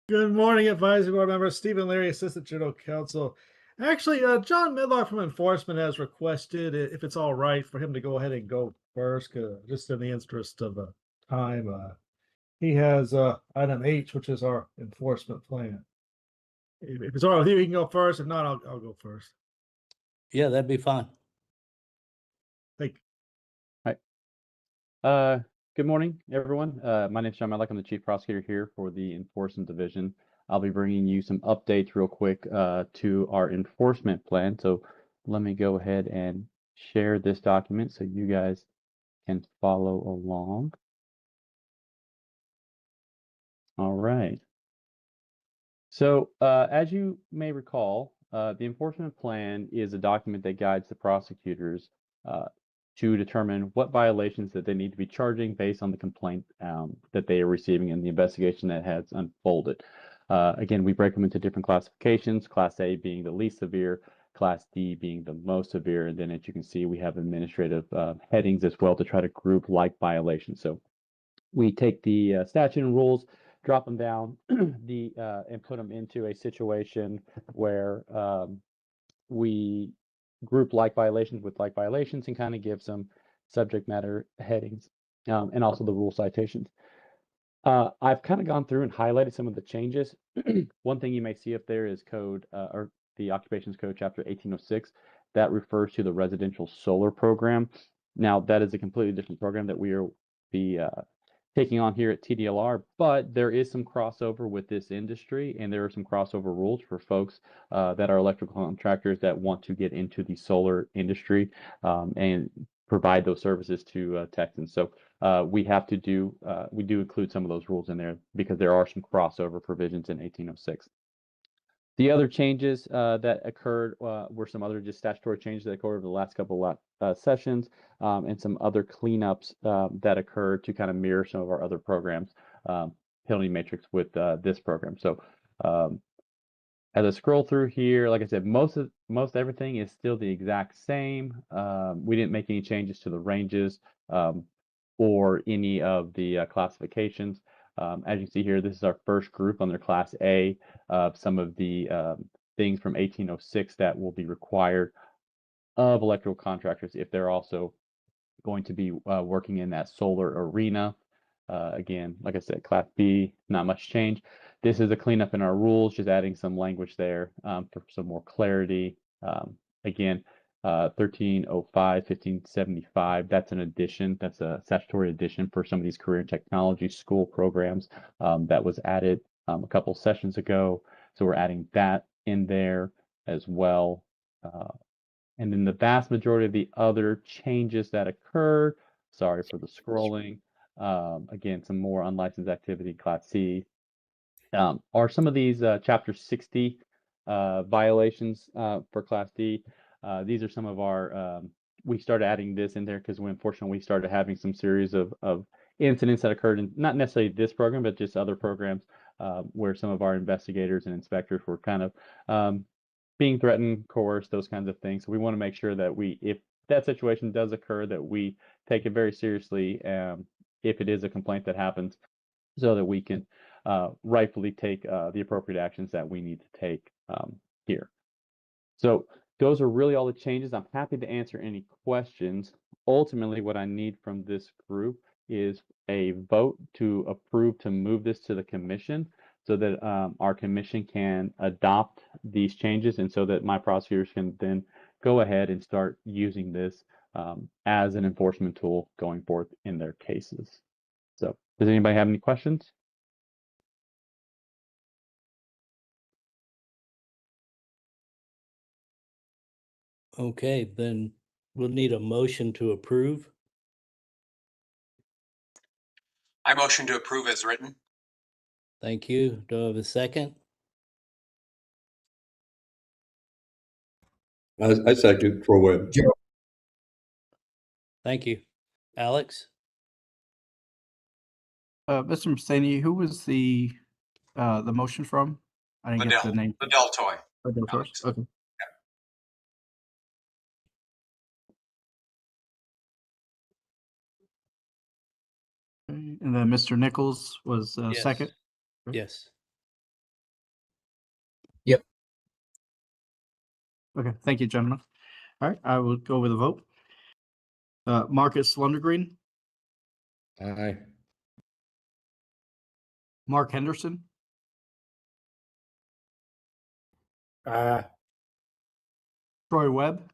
Good morning, Advisory Board Member Stephen Leary, Assistant General Counsel. Actually, John Midlar from Enforcement has requested, if it's all right, for him to go ahead and go first, just in the interest of time. He has item H, which is our enforcement plan. If it's all right with you, he can go first. If not, I'll go first. Yeah, that'd be fine. Thank you. Good morning, everyone. My name is John Medlock. I'm the Chief Prosecutor here for the Enforcement Division. I'll be bringing you some updates real quick to our enforcement plan. So let me go ahead and share this document so you guys can follow along. All right. So as you may recall, the enforcement plan is a document that guides the prosecutors to determine what violations that they need to be charging based on the complaint that they are receiving and the investigation that has unfolded. Again, we break them into different classifications, Class A being the least severe, Class D being the most severe, and then as you can see, we have administrative headings as well to try to group like violations. So we take the statute and rules, drop them down and put them into a situation where we group like violations with like violations and kind of give some subject matter headings and also the rule citations. I've kind of gone through and highlighted some of the changes. One thing you may see up there is code or the Occupations Code Chapter 1806 that refers to the residential solar program. Now that is a completely different program that we are taking on here at TDLR, but there is some crossover with this industry, and there are some crossover rules for folks that are electrical contractors that want to get into the solar industry and provide those services to Texans. So we do include some of those rules in there because there are some crossover provisions in 1806. The other changes that occurred were some other just statutory changes that occurred over the last couple of sessions and some other cleanups that occurred to kind of mirror some of our other programs, penalty matrix with this program. So as I scroll through here, like I said, most everything is still the exact same. We didn't make any changes to the ranges or any of the classifications. As you see here, this is our first group under Class A of some of the things from 1806 that will be required of electrical contractors if they're also going to be working in that solar arena. Again, like I said, Class B, not much change. This is a cleanup in our rules, just adding some language there for some more clarity. Again, 1305, 1575, that's an addition. That's a statutory addition for some of these career and technology school programs that was added a couple sessions ago. So we're adding that in there as well. And then the vast majority of the other changes that occurred, sorry for the scrolling, again, some more unlicensed activity, Class C, are some of these Chapter 60 violations for Class D. These are some of our, we started adding this in there because unfortunately we started having some series of incidents that occurred in not necessarily this program, but just other programs where some of our investigators and inspectors were kind of being threatened, coerced, those kinds of things. So we want to make sure that if that situation does occur, that we take it very seriously if it is a complaint that happens, so that we can rightfully take the appropriate actions that we need to take here. So those are really all the changes. I'm happy to answer any questions. Ultimately, what I need from this group is a vote to approve to move this to the commission so that our commission can adopt these changes, and so that my prosecutors can then go ahead and start using this as an enforcement tool going forth in their cases. So does anybody have any questions? Okay, then we'll need a motion to approve. I motion to approve as written. Thank you. Do I have a second? I second Troy Webb. Thank you. Alex? Mr. Mustaney, who was the motion from? I didn't get the name. Liddell Toy. Liddell Toy. Okay. And then Mr. Nichols was Yes. second. Yes. Yep. Okay, thank you, gentlemen. All right, I will go with a vote. Marcus Lundergreen, Aye. Mark Henderson, Aye. Troy Webb,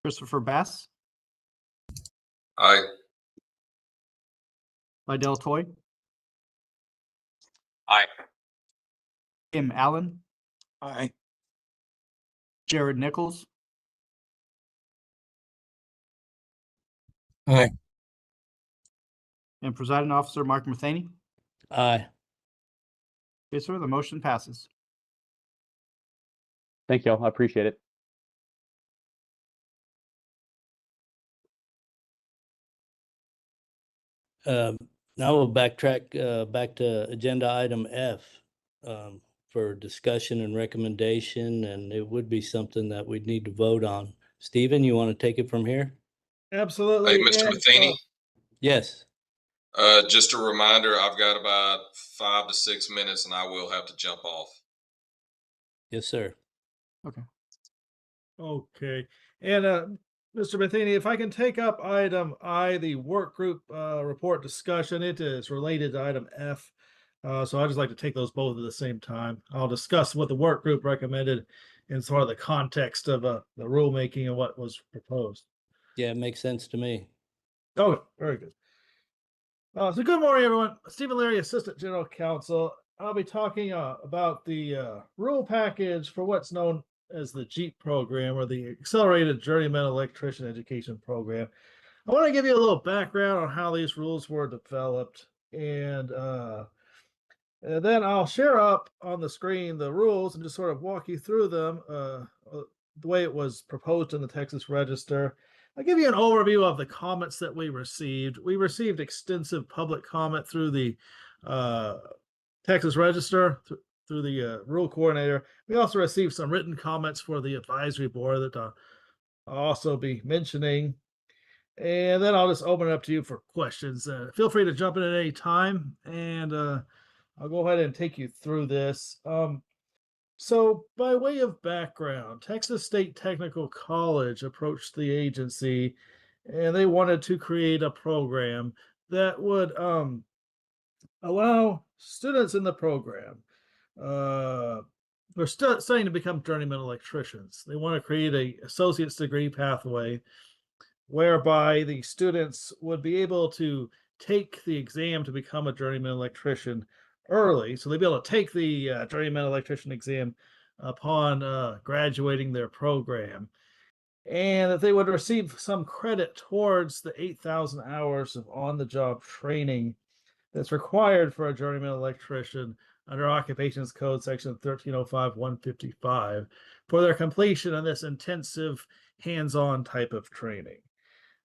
Christopher Bass, Aye. Liddell Toy, Aye. Kim Allen, Aye. Jared Nichols, Aye. and presiding officer Mark Matheny. Aye. Okay, sir, the motion passes. Thank y'all. I appreciate it. Now we'll backtrack back to agenda item F for discussion and recommendation, and it would be something that we'd need to vote on. Stephen, you want to take it from here? Absolutely. Hey, Mr. And, Matheny, Yes. just a reminder, I've got about 5 to 6 minutes and I will have to jump off. Yes, sir. Okay. Okay. And Mr. Matheny, if I can take up item I, the work group report discussion, it is related to item F. So I'd just like to take those both at the same time. I'll discuss what the work group recommended in sort of the context of the rulemaking and what was proposed. Yeah, it makes sense to me. Oh, very good. So good morning, everyone. Stephen Leary, Assistant General Counsel. I'll be talking about the rule package for what's known as the JEEP program, or the Accelerated Journeyman Electrician Education Program. I want to give you a little background on how these rules were developed, and then I'll share up on the screen the rules and just sort of walk you through them the way it was proposed in the Texas Register. I'll give you an overview of the comments that we received. We received extensive public comment through the Texas Register, through the rule coordinator. We also received some written comments for the advisory board that I'll also be mentioning. And then I'll just open it up to you for questions. Feel free to jump in at any time, and I'll go ahead and take you through this. So by way of background, Texas State Technical College approached the agency, and they wanted to create a program that would allow students in the program they're still studying to become journeyman electricians. They want to create a associate's degree pathway whereby the students would be able to take the exam to become a journeyman electrician early. So they'd be able to take the journeyman electrician exam upon graduating their program, and that they would receive some credit towards the 8,000 hours of on-the-job training that's required for a journeyman electrician under Occupations Code Section 1305-155 for their completion of this intensive hands-on type of training.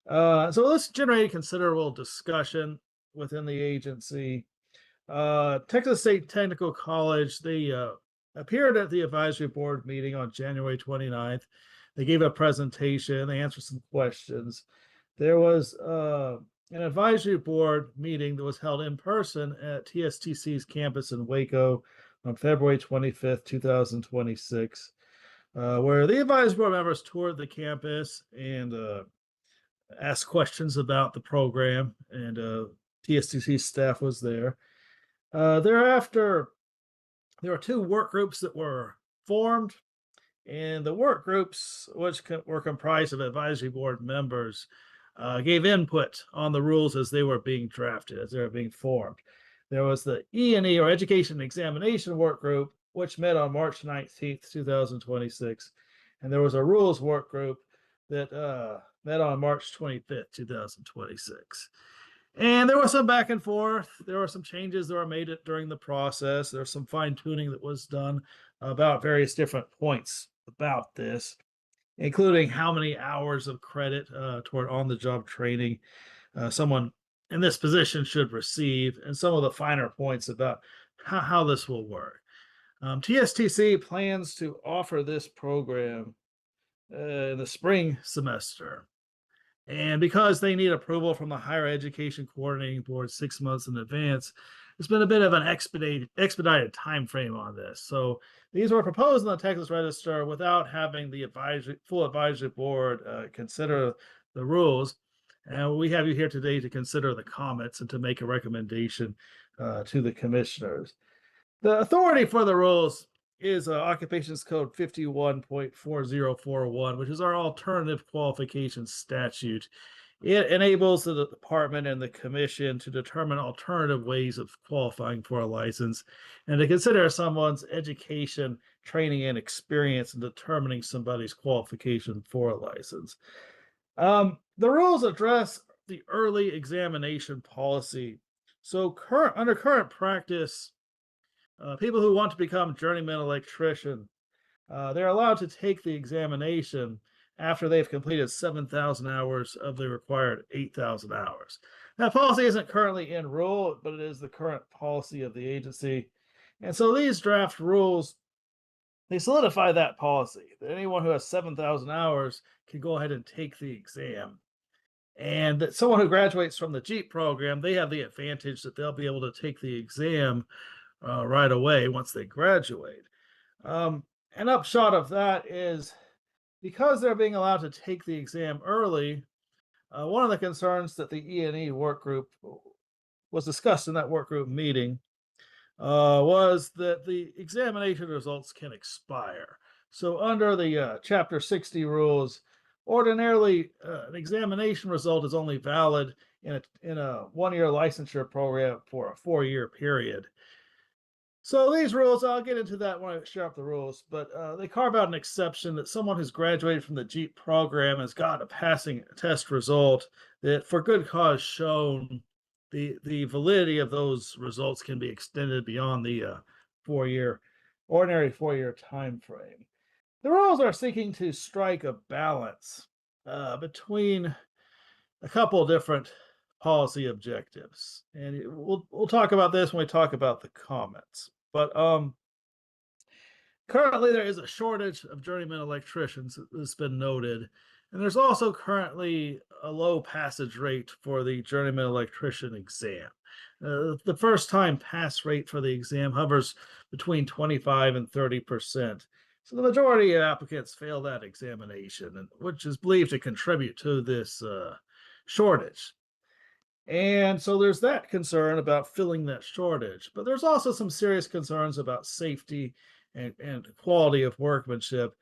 So this generated considerable discussion within the agency. Texas State Technical College, they appeared at the advisory board meeting on January 29th. They gave a presentation, they answered some questions. There was an advisory board meeting that was held in person at TSTC's campus in Waco on February 25th, 2026, where the advisory board members toured the campus and asked questions about the program, and TSTC staff was there. Thereafter, there were 2 work groups that were formed, and the work groups, which were comprised of advisory board members, gave input on the rules as they were being drafted, as they were being formed. There was the E&E, or Education and Examination Work Group, which met on March 19th, 2026. And there was a Rules Work Group that met on March 25th, 2026. And there was some back and forth. There were some changes that were made during the process. There was some fine tuning that was done about various different points about this, including how many hours of credit toward on-the-job training someone in this position should receive, and some of the finer points about how this will work. TSTC plans to offer this program in the spring semester. And because they need approval from the Higher Education Coordinating Board 6 months in advance, it's been a bit of an expedited time frame on this. So these were proposed in the Texas Register without having the full advisory board consider the rules. And we have you here today to consider the comments and to make a recommendation to the commissioners. The authority for the rules is Occupations Code 51.4041, which is our alternative qualification statute. It enables the department and the commission to determine alternative ways of qualifying for a license and to consider someone's education, training, and experience in determining somebody's qualification for a license. The rules address the early examination policy. So under current practice, people who want to become journeyman electrician, they're allowed to take the examination after they've completed 7,000 hours of the required 8,000 hours. That policy isn't currently in rule, but it is the current policy of the agency. And so these draft rules, they solidify that policy, that anyone who has 7,000 hours can go ahead and take the exam. And that someone who graduates from the JEEP program, they have the advantage that they'll be able to take the exam right away once they graduate. An upshot of that is, because they're being allowed to take the exam early, one of the concerns that the E&E work group was discussed in that work group meeting was that the examination results can expire. So under the Chapter 60 rules, ordinarily an examination result is only valid in a 1-year licensure program for a 4-year period. So these rules, I'll get into that when I share up the rules, but they carve out an exception that someone who's graduated from the JEEP program has got a passing test result that, for good cause shown, the validity of those results can be extended beyond the ordinary 4-year time frame. The rules are seeking to strike a balance between a couple different policy objectives, and we'll talk about this when we talk about the comments. But currently there is a shortage of journeyman electricians that's been noted, and there's also currently a low passage rate for the journeyman electrician exam. The first time pass rate for the exam hovers between 25 and 30%. So the majority of applicants fail that examination, which is believed to contribute to this shortage. And so there's that concern about filling that shortage, but there's also some serious concerns about safety and quality of workmanship.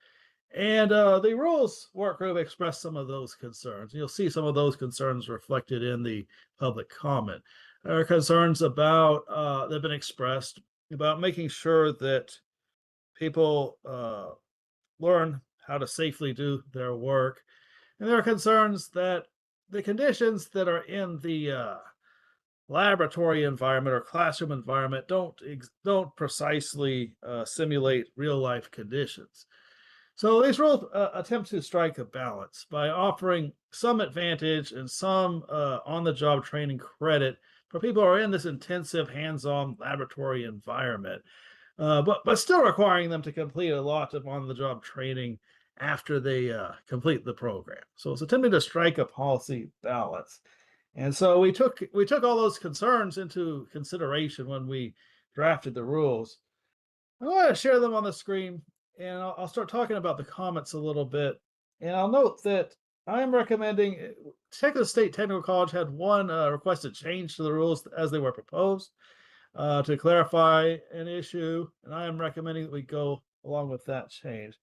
And the rules work group expressed some of those concerns. You'll see some of those concerns reflected in the public comment. There are concerns about that have been expressed about making sure that people learn how to safely do their work. And there are concerns that the conditions that are in the laboratory environment or classroom environment don't precisely simulate real life conditions. So these rules attempt to strike a balance by offering some advantage and some on-the-job training credit for people who are in this intensive hands-on laboratory environment, but still requiring them to complete a lot of on-the-job training after they complete the program. So it's attempting to strike a policy balance. And so we took all those concerns into consideration when we drafted the rules. I want to share them on the screen, and I'll start talking about the comments a little bit. And I'll note that I'm recommending Texas State Technical College had one requested change to the rules as they were proposed to clarify an issue, and I am recommending that we go along with that change.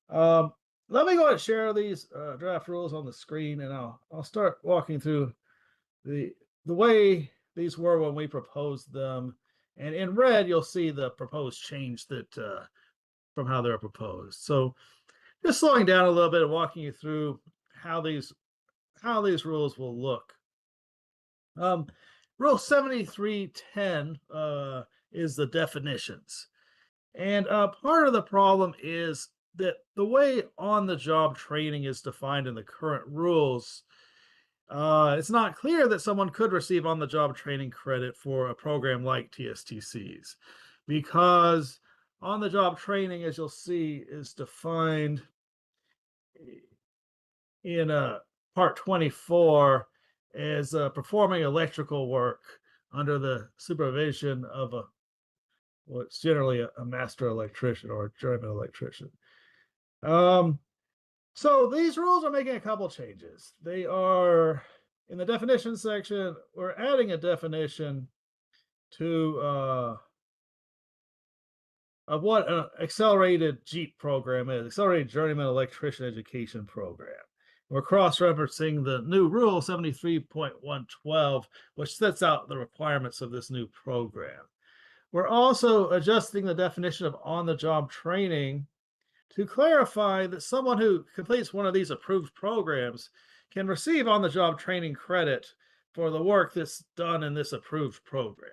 Let me go ahead and share these draft rules on the screen, and I'll start walking through the way these were when we proposed them. And in red, you'll see the proposed change that from how they're proposed. So just slowing down a little bit and walking you through how these rules will look. Rule 7310 is the definitions. And part of the problem is that the way on-the-job training is defined in the current rules, it's not clear that someone could receive on-the-job training credit for a program like TSTCs, because on-the-job training, as you'll see, is defined in Part 24 as performing electrical work under the supervision of what's generally a master electrician or a journeyman electrician. So these rules are making a couple changes. They are in the definition section. We're adding a definition to of what an accelerated JEEP program is, accelerated journeyman electrician education program. We're cross-referencing the new rule 73.112, which sets out the requirements of this new program. We're also adjusting the definition of on-the-job training to clarify that someone who completes one of these approved programs can receive on-the-job training credit for the work that's done in this approved program.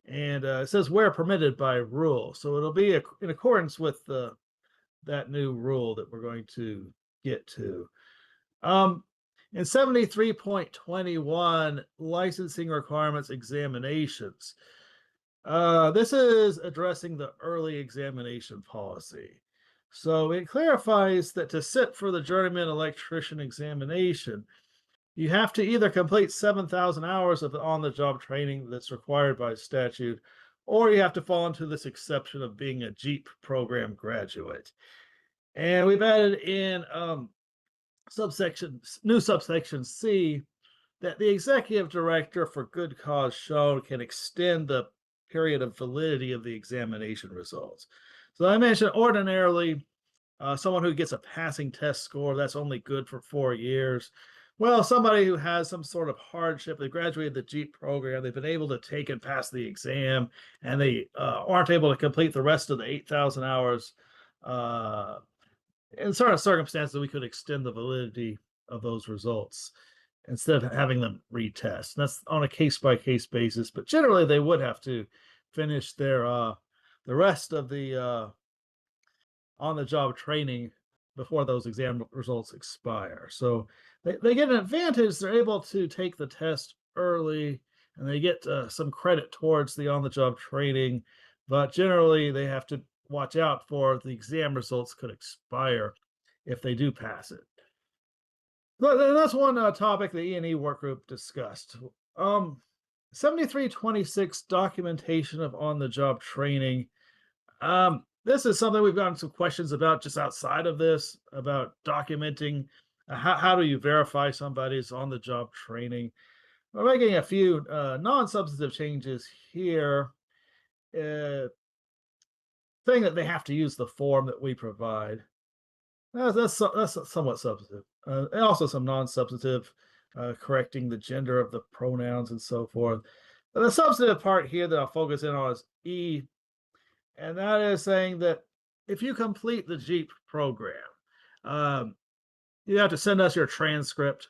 And it says where permitted by rule. So it'll be in accordance with that new rule that we're going to get to. In 73.21, licensing requirements examinations. This is addressing the early examination policy. So it clarifies that to sit for the journeyman electrician examination, you have to either complete 7,000 hours of the on-the-job training that's required by statute, or you have to fall into this exception of being a JEEP program graduate. And we've added in new subsection C that the executive director for good cause shown can extend the period of validity of the examination results. So I mentioned ordinarily someone who gets a passing test score, that's only good for 4 years. Well, somebody who has some sort of hardship, they graduated the JEEP program, they've been able to take and pass the exam, and they aren't able to complete the rest of the 8,000 hours. In certain circumstances, we could extend the validity of those results instead of having them retest. And that's on a case-by-case basis, but generally they would have to finish their the rest of the on-the-job training before those exam results expire. So they get an advantage. They're able to take the test early, and they get some credit towards the on-the-job training, but generally they have to watch out for the exam results could expire if they do pass it. So that's one topic the E&E work group discussed. 7326, documentation of on-the-job training. This is something we've gotten some questions about just outside of this, about documenting how do you verify somebody's on-the-job training. We're making a few non-substantive changes here, saying that they have to use the form that we provide. That's somewhat substantive. And also some non-substantive, correcting the gender of the pronouns and so forth. But the substantive part here that I'll focus in on is E, and that is saying that if you complete the JEEP program, you have to send us your transcript,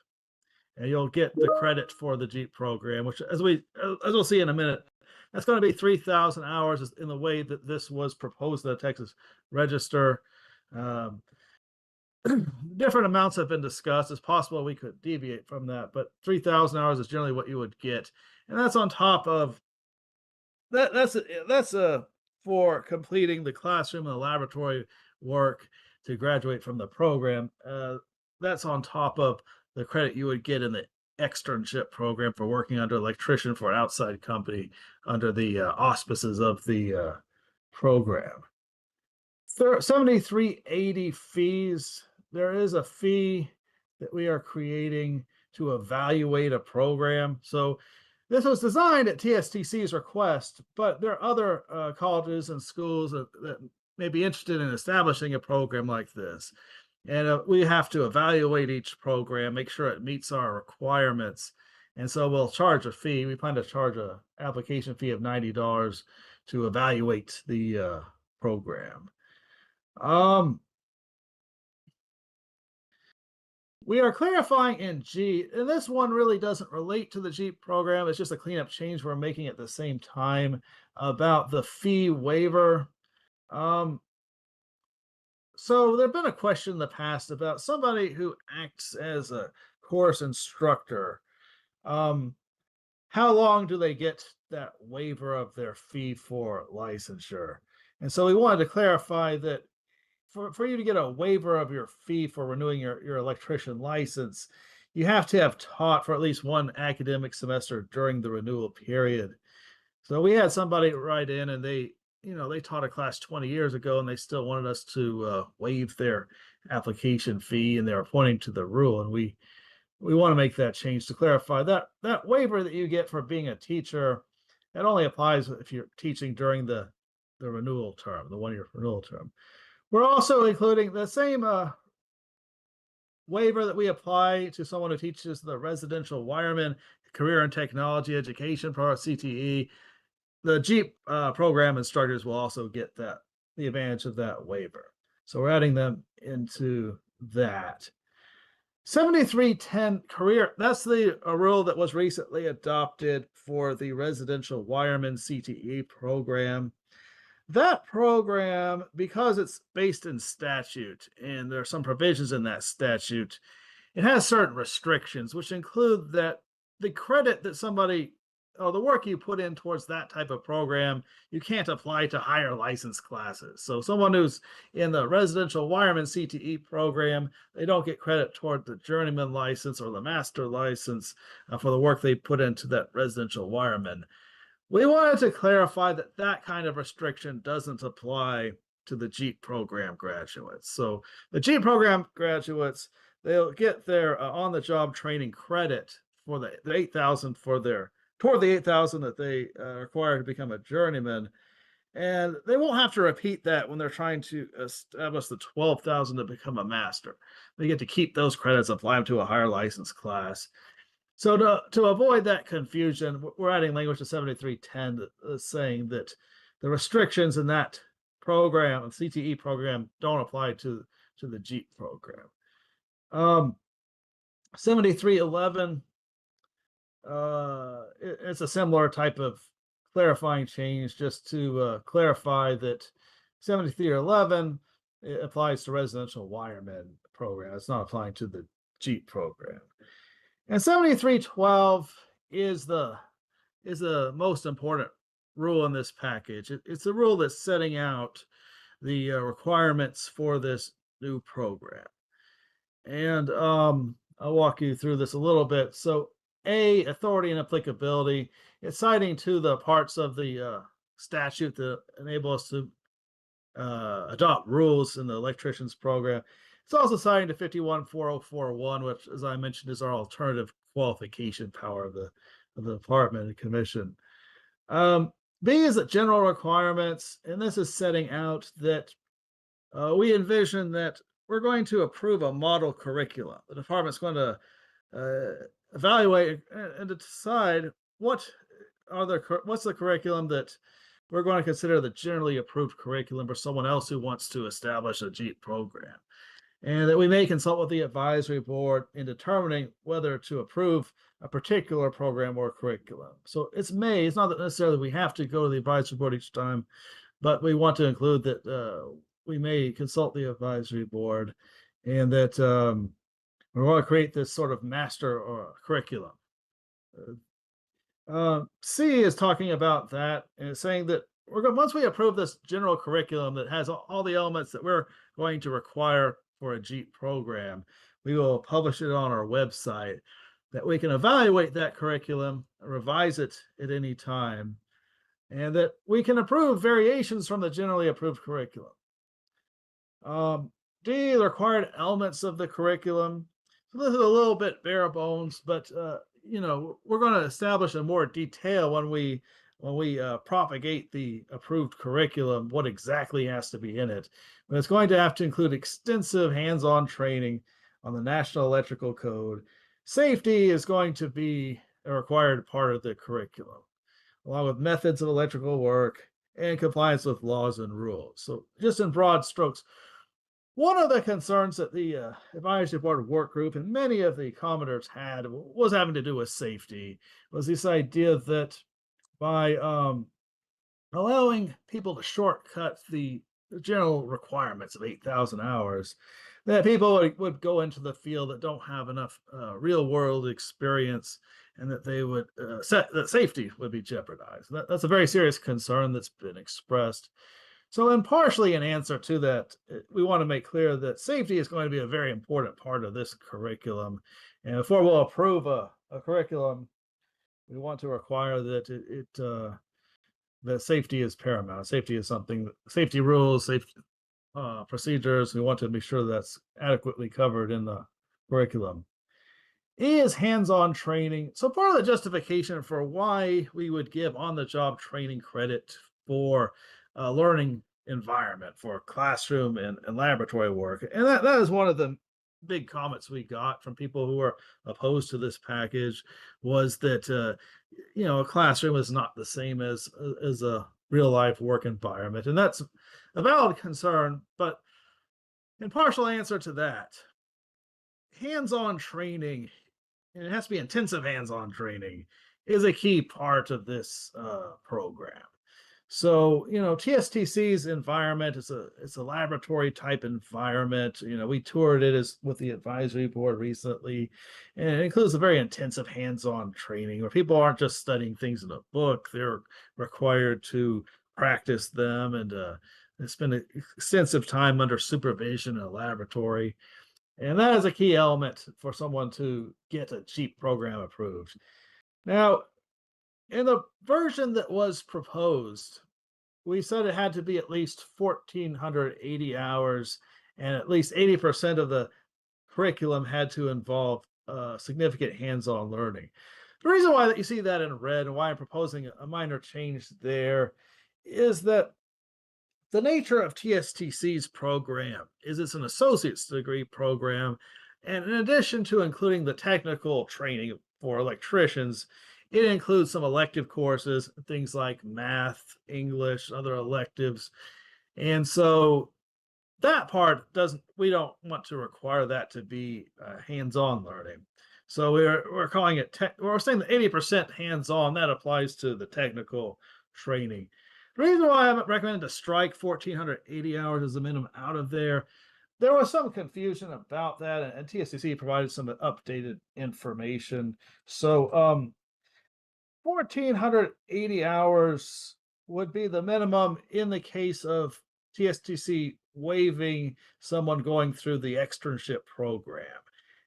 and you'll get the credit for the JEEP program, which, as we'll see in a minute, that's going to be 3,000 hours in the way that this was proposed in the Texas Register. Different amounts have been discussed. It's possible we could deviate from that, but 3,000 hours is generally what you would get, and that's on top of that. That's for completing the classroom and the laboratory work to graduate from the program. That's on top of the credit you would get in the externship program for working under electrician for an outside company under the auspices of the program. 7380 fees. There is a fee that we are creating to evaluate a program. So this was designed at TSTC's request, but there are other colleges and schools that may be interested in establishing a program like this. And we have to evaluate each program, make sure it meets our requirements. And so we'll charge a fee. We plan to charge an application fee of $90 to evaluate the program. We are clarifying in G, and this one really doesn't relate to the Jeep program. It's just a cleanup change we're making at the same time about the fee waiver. So there's been a question in the past about somebody who acts as a course instructor. How long do they get that waiver of their fee for licensure? And so we wanted to clarify that for you to get a waiver of your fee for renewing your electrician license, you have to have taught for at least one academic semester during the renewal period. So we had somebody write in and they taught a class 20 years ago and they still wanted us to waive their application fee, and they were pointing to the rule. And we want to make that change to clarify that waiver that you get for being a teacher, that only applies if you're teaching during the renewal term, the 1-year renewal term. We're also including the same waiver that we apply to someone who teaches the residential wireman career and technology education program, CTE. The Jeep program instructors will also get the advantage of that waiver. So we're adding them into that. 7310 career, that's the rule that was recently adopted for the residential wireman CTE program. That program, because it's based in statute and there are some provisions in that statute, it has certain restrictions, which include that the credit that somebody, or the work you put in towards that type of program, you can't apply to higher license classes. So someone who's in the residential wireman CTE program, they don't get credit toward the journeyman license or the master license for the work they put into that residential wireman. We wanted to clarify that that kind of restriction doesn't apply to the Jeep program graduates. So the Jeep program graduates, they'll get their on-the-job training credit for the 8,000 toward the 8,000 that they require to become a journeyman, and they won't have to repeat that when they're trying to establish the 12,000 to become a master. They get to keep those credits, apply them to a higher license class. So to avoid that confusion, we're adding language to 7310 that is saying that the restrictions in that program, the CTE program, don't apply to the Jeep program. 7311, it's a similar type of clarifying change, just to clarify that 7311 applies to residential wireman program. It's not applying to the Jeep program. And 7312 is the most important rule in this package. It's the rule that's setting out the requirements for this new program. And I'll walk you through this a little bit. So A, authority and applicability. It's citing to the parts of the statute that enable us to adopt rules in the electricians program. It's also citing to 514041, which, as I mentioned, is our alternative qualification power of the department and commission. B is the general requirements, and this is setting out that we envision that we're going to approve a model curriculum. The department's going to evaluate and to decide what's the curriculum that we're going to consider the generally approved curriculum for someone else who wants to establish a Jeep program. And that we may consult with the advisory board in determining whether to approve a particular program or curriculum. So it's not that necessarily we have to go to the advisory board each time, but we want to include that we may consult the advisory board, and that we want to create this sort of master or curriculum. C is talking about that and saying that once we approve this general curriculum that has all the elements that we're going to require for a JEEP program, we will publish it on our website, that we can evaluate that curriculum, revise it at any time, and that we can approve variations from the generally approved curriculum. D, the required elements of the curriculum. So this is a little bit bare bones, but we're going to establish in more detail when we propagate the approved curriculum what exactly has to be in it. But it's going to have to include extensive hands-on training on the National Electrical Code. Safety is going to be a required part of the curriculum, along with methods of electrical work and compliance with laws and rules. So just in broad strokes, one of the concerns that the advisory board work group and many of the commenters had was having to do with safety, was this idea that by allowing people to shortcut the general requirements of 8,000 hours, that people would go into the field that don't have enough real world experience, and that they would that safety would be jeopardized. That's a very serious concern that's been expressed. So, in partially in answer to that, we want to make clear that safety is going to be a very important part of this curriculum. And before we'll approve a curriculum, we want to require that that safety is paramount. Safety is something, safety rules, safety procedures. We want to be sure that's adequately covered in the curriculum. E is hands-on training. So part of the justification for why we would give on-the-job training credit for learning environment, for classroom and laboratory work. And that is one of the big comments we got from people who are opposed to this package, was that a classroom is not the same as a real life work environment. And that's a valid concern, but in partial answer to that, hands-on training, and it has to be intensive hands-on training, is a key part of this program. So, TSTC's environment is a laboratory type environment. We toured it with the advisory board recently, and it includes a very intensive hands-on training where people aren't just studying things in a book. They're required to practice them and spend extensive time under supervision in a laboratory. And that is a key element for someone to get a JEEP program approved. Now, in the version that was proposed, we said it had to be at least 1,480 hours, and at least 80% of the curriculum had to involve significant hands-on learning. The reason why you see that in red and why I'm proposing a minor change there is that the nature of TSTC's program is it's an associate's degree program, and in addition to including the technical training for electricians, it includes some elective courses, things like math, English, other electives. And so that part we don't want to require that to be hands-on learning. So we're calling it, we're saying that 80% hands-on, that applies to the technical training. The reason why I recommended to strike 1,480 hours as the minimum out of there was some confusion about that, and TSTC provided some updated information. So 1,480 hours would be the minimum in the case of TSTC waiving someone going through the externship program.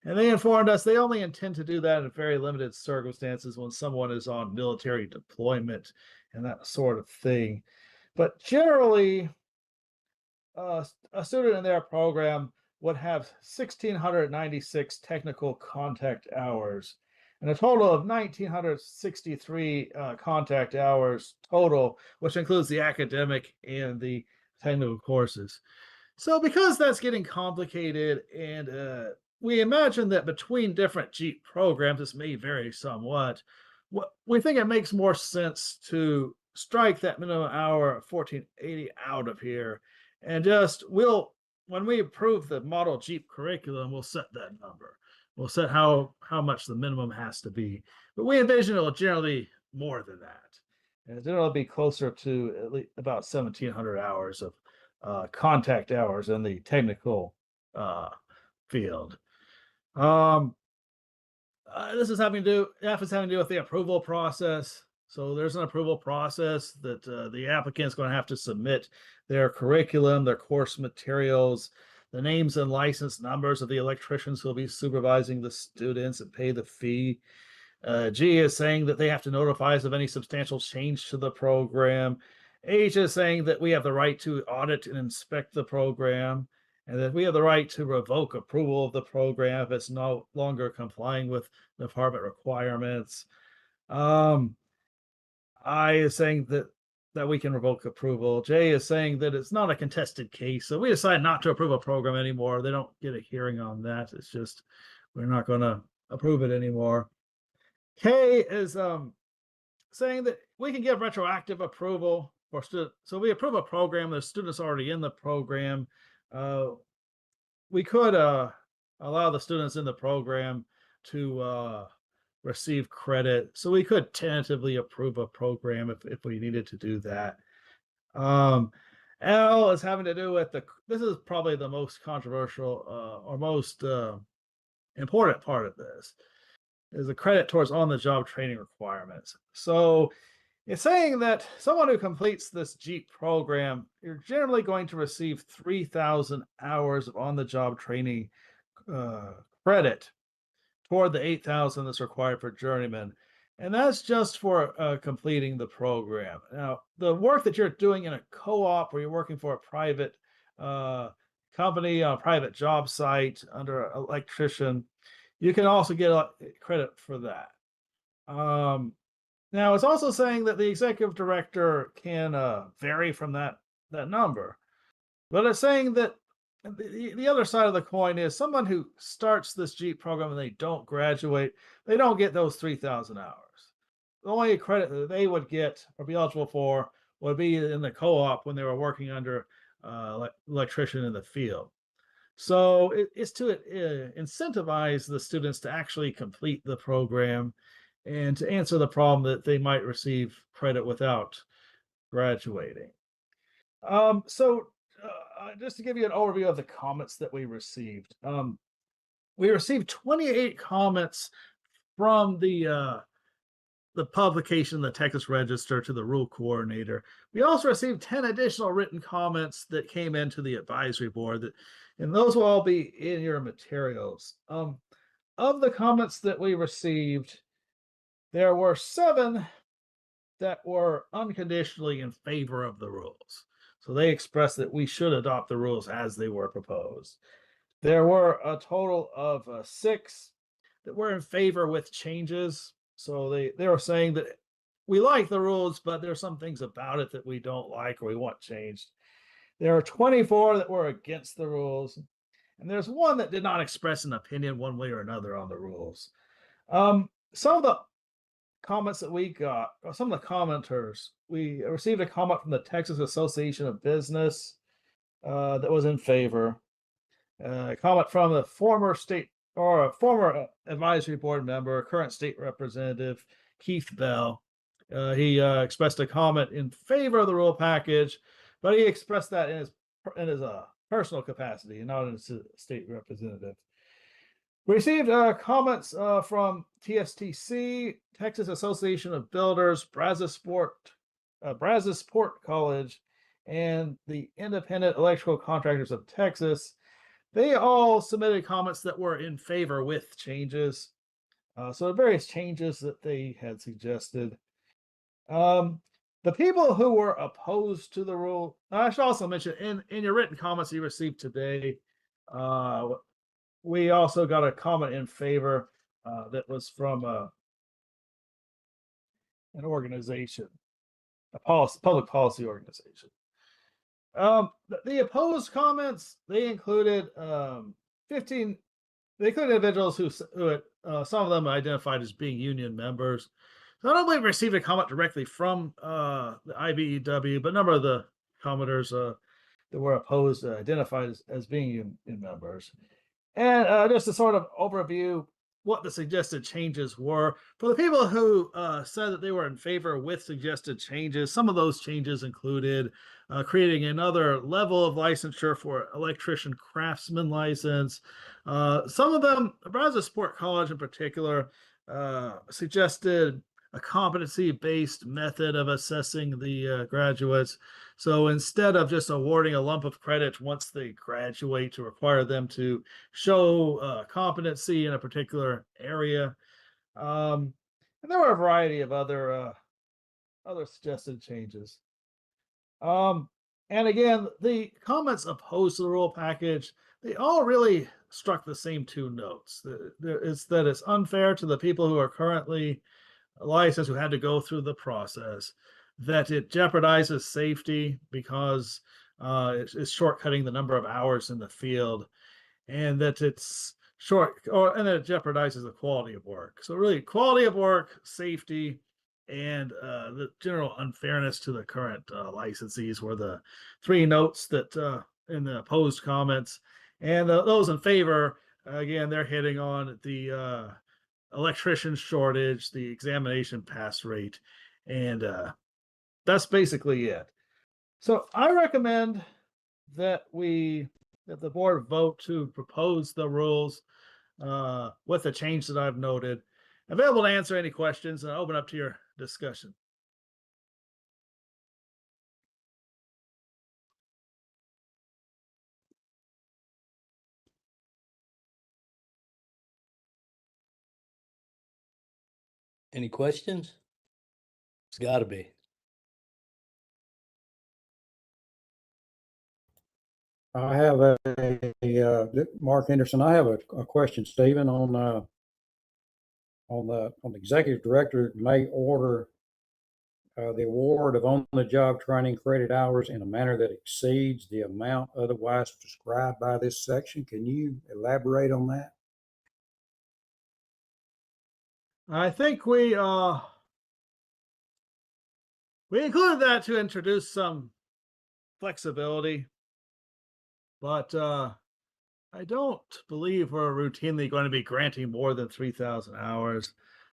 And they informed us they only intend to do that in very limited circumstances when someone is on military deployment and that sort of thing. But generally, a student in their program would have 1,696 technical contact hours, and a total of 1,963 contact hours total, which includes the academic and the technical courses. So because that's getting complicated, and we imagine that between different JEEP programs, this may vary somewhat, we think it makes more sense to strike that minimum hour of 1,480 out of here, and when we approve the model JEEP curriculum, we'll set that number. We'll set how much the minimum has to be, but we envision it will generally more than that, and it'll be closer to at least about 1,700 hours contact hours in the technical field. This is having to do, F is having to do with the approval process. So there's an approval process that the applicant is going to have to submit their curriculum, their course materials, the names and license numbers of the electricians who will be supervising the students and pay the fee. G is saying that they have to notify us of any substantial change to the program. H is saying that we have the right to audit and inspect the program, and that we have the right to revoke approval of the program if it's no longer complying with department requirements. I is saying that we can revoke approval. J is saying that it's not a contested case, so we decide not to approve a program anymore. They don't get a hearing on that. It's just we're not going to approve it anymore. K is saying that we can give retroactive approval for students. So we approve a program, the students already in the program. We could allow the students in the program to receive credit. So we could tentatively approve a program if we needed to do that. L is having to do with this is probably the most controversial or most important part of this, is the credit towards on-the-job training requirements. So it's saying that someone who completes this JEEP program, you're generally going to receive 3,000 hours of on-the-job training credit toward the 8,000 that's required for journeyman. And that's just for completing the program. Now, the work that you're doing in a co-op where you're working for a private company on a private job site under an electrician, you can also get credit for that. Now, it's also saying that the executive director can vary from that number. But it's saying that the other side of the coin is someone who starts this JEEP program and they don't graduate, they don't get those 3,000 hours. The only credit that they would get or be eligible for would be in the co-op when they were working under electrician in the field. So it's to incentivize the students to actually complete the program and to answer the problem that they might receive credit without graduating. Just to give you an overview of the comments that we received. We received 28 comments from the publication, the Texas Register, to the rule coordinator. We also received 10 additional written comments that came into the advisory board, and those will all be in your materials. Of the comments that we received, there were 7 that were unconditionally in favor of the rules. So they expressed that we should adopt the rules as they were proposed. There were a total of 6 that were in favor with changes. So they were saying that we like the rules, but there are some things about it that we don't like or we want changed. There are 24 that were against the rules, and there's 1 that did not express an opinion one way or another on the rules. Some of the comments that we got, or some of the commenters, we received a comment from the Texas Association of Business that was in favor. A comment from the former advisory board member, current state representative, Keith Bell. He expressed a comment in favor of the rule package, but he expressed that in his personal capacity and not as a state representative. We received comments from TSTC, Texas Association of Builders, Brazos Sport College, and the Independent Electrical Contractors of Texas. They all submitted comments that were in favor with changes. So various changes that they had suggested. The people who were opposed to the rule, I should also mention in your written comments you received today, we also got a comment in favor that was from an organization, a public policy organization. The opposed comments, they included 15. They included individuals who some of them identified as being union members. So I don't believe we received a comment directly from the IBEW, but a number of the commenters that were opposed identified as being union members. And just to sort of overview what the suggested changes were, for the people who said that they were in favor with suggested changes, some of those changes included creating another level of licensure for electrician craftsman license. Some of them, Brazos Sport College in particular, suggested a competency-based method of assessing the graduates. So instead of just awarding a lump of credit once they graduate to require them to show competency in a particular area. And there were a variety of other suggested changes. And again, the comments opposed to the rule package, they all really struck the same two notes. It's that it's unfair to the people who are currently licensed, who had to go through the process, that it jeopardizes safety because it's shortcutting the number of hours in the field, and that it's and that it jeopardizes the quality of work. So really, quality of work, safety, and the general unfairness to the current licensees were the three notes that in the opposed comments. And those in favor, again, they're hitting on the electrician shortage, the examination pass rate, and that's basically it. So I recommend that the board vote to propose the rules with the change that I've noted. Available to answer any questions, and I'll open up to your discussion. Any questions? It's got to be. I have Mark Henderson. I have a question, Stephen, on the executive director may order the award of on-the-job training credit hours in a manner that exceeds the amount otherwise prescribed by this section. Can you elaborate on that? I think we included that to introduce some flexibility, but I don't believe we're routinely going to be granting more than 3,000 hours.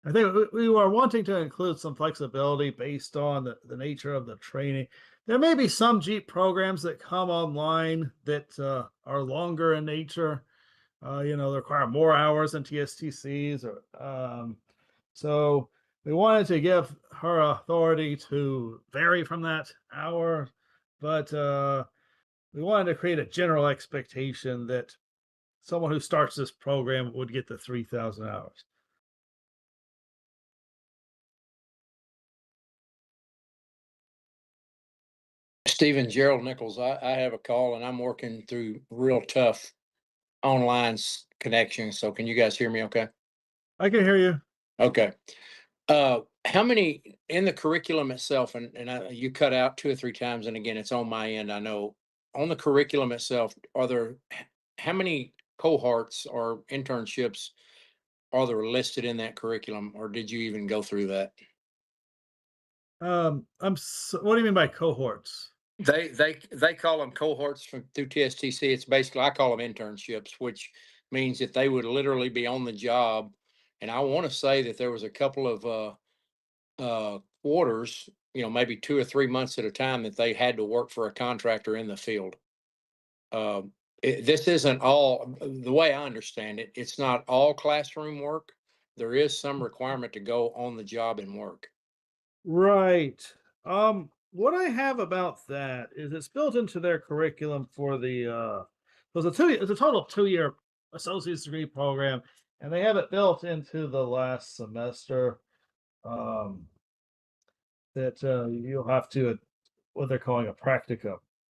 I think we were wanting to include some flexibility based on the nature of the training. There may be some Jeep programs that come online that are longer in nature. They require more hours than TSTCs. So we wanted to give her authority to vary from that hour, but we wanted to create a general expectation that someone who starts this program would get the 3,000 hours. Stephen, Gerald Nichols, I have a call and I'm working through real tough online connection. So can you guys hear me okay? I can hear you. Okay. How many in the curriculum itself, and you cut out 2 or 3 times, and again, it's on my end, I know. On the curriculum itself, how many cohorts or internships are there listed in that curriculum, or did you even go through that? What do you mean by cohorts? They call them cohorts through TSTC. It's basically, I call them internships, which means that they would literally be on the job. And I want to say that there was a couple of quarters, maybe 2 or 3 months at a time that they had to work for a contractor in the field. This isn't all, the way I understand it, it's not all classroom work. There is some requirement to go on the job and work. Right. What I have about that is it's built into their curriculum for the it's a total 2-year associate's degree program, and they have it built into the last semester that you'll have to what they're calling a practicum.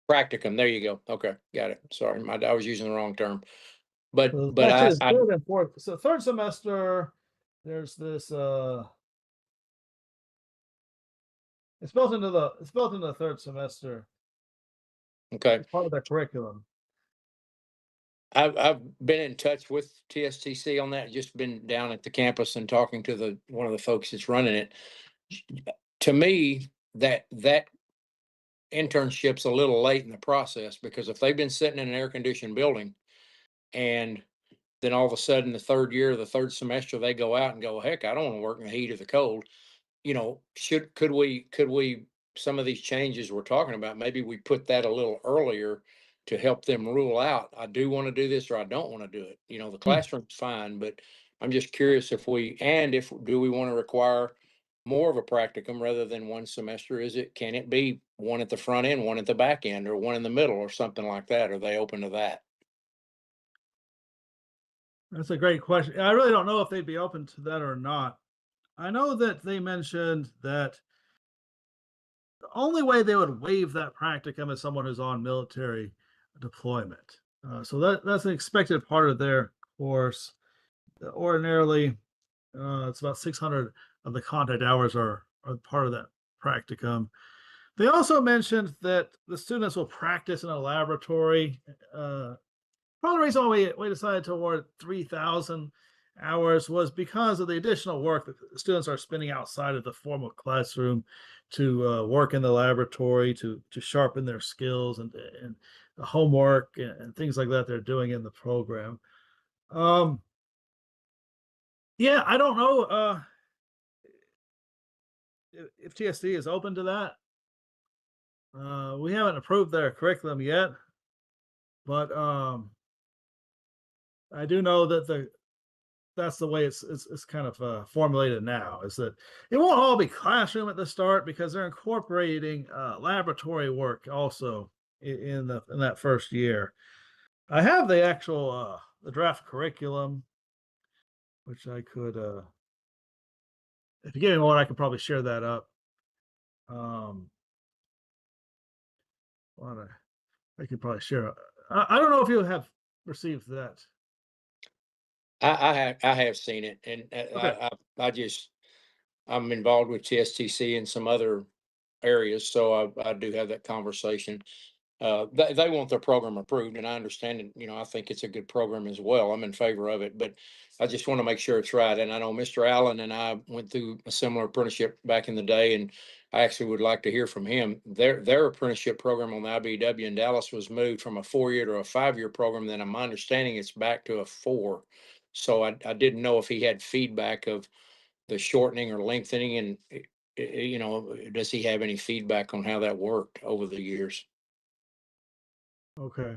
Practicum, there you go. Okay, got it. Sorry, I was using the wrong term. But Actually, it's third and fourth. So third semester, there's this it's built into the third semester. Okay. It's part of their curriculum. I've been in touch with TSTC on that, just been down at the campus and talking to one of the folks that's running it. To me, that internship's a little late in the process, because if they've been sitting in an air-conditioned building and then all of a sudden the third year, the third semester, they go out and go, heck, I don't want to work in the heat or the cold. Could we some of these changes we're talking about, maybe we put that a little earlier to help them rule out, I do want to do this or I don't want to do it. You know, the classroom's fine, but I'm just curious if do we want to require more of a practicum rather than one semester? Can it be one at the front end, one at the back end, or one in the middle or something like that? Are they open to that? That's a great question. I really don't know if they'd be open to that or not. I know that they mentioned that the only way they would waive that practicum is someone who's on military deployment. So that's an expected part of their course. Ordinarily, it's about 600 of the contact hours are part of that practicum. They also mentioned that the students will practice in a laboratory. Part of the reason why we decided to award 3,000 hours was because of the additional work that the students are spending outside of the formal classroom to work in the laboratory, to sharpen their skills and the homework and things like that they're doing in the program. Yeah, I don't know if TSD is open to that. We haven't approved their curriculum yet, but I do know that that's the way it's kind of formulated now, is that it won't all be classroom at the start because they're incorporating laboratory work also in that first year. I have the actual the draft curriculum, which I could if you give me one, I could probably share that up. I could probably share. I don't know if you have received that. I have seen it, and Okay. I'm involved with TSTC in some other areas, so I do have that conversation. They want their program approved, and I understand it. You know, I think it's a good program as well. I'm in favor of it, but I just want to make sure it's right. And I know Mr. Allen and I went through a similar apprenticeship back in the day, and I actually would like to hear from him. Their apprenticeship program on the IBEW in Dallas was moved from a 4-year to a 5-year program. Then, in my understanding, it's back to a 4. So I didn't know if he had feedback of the shortening or lengthening, and you know, does he have any feedback on how that worked over the years? Okay.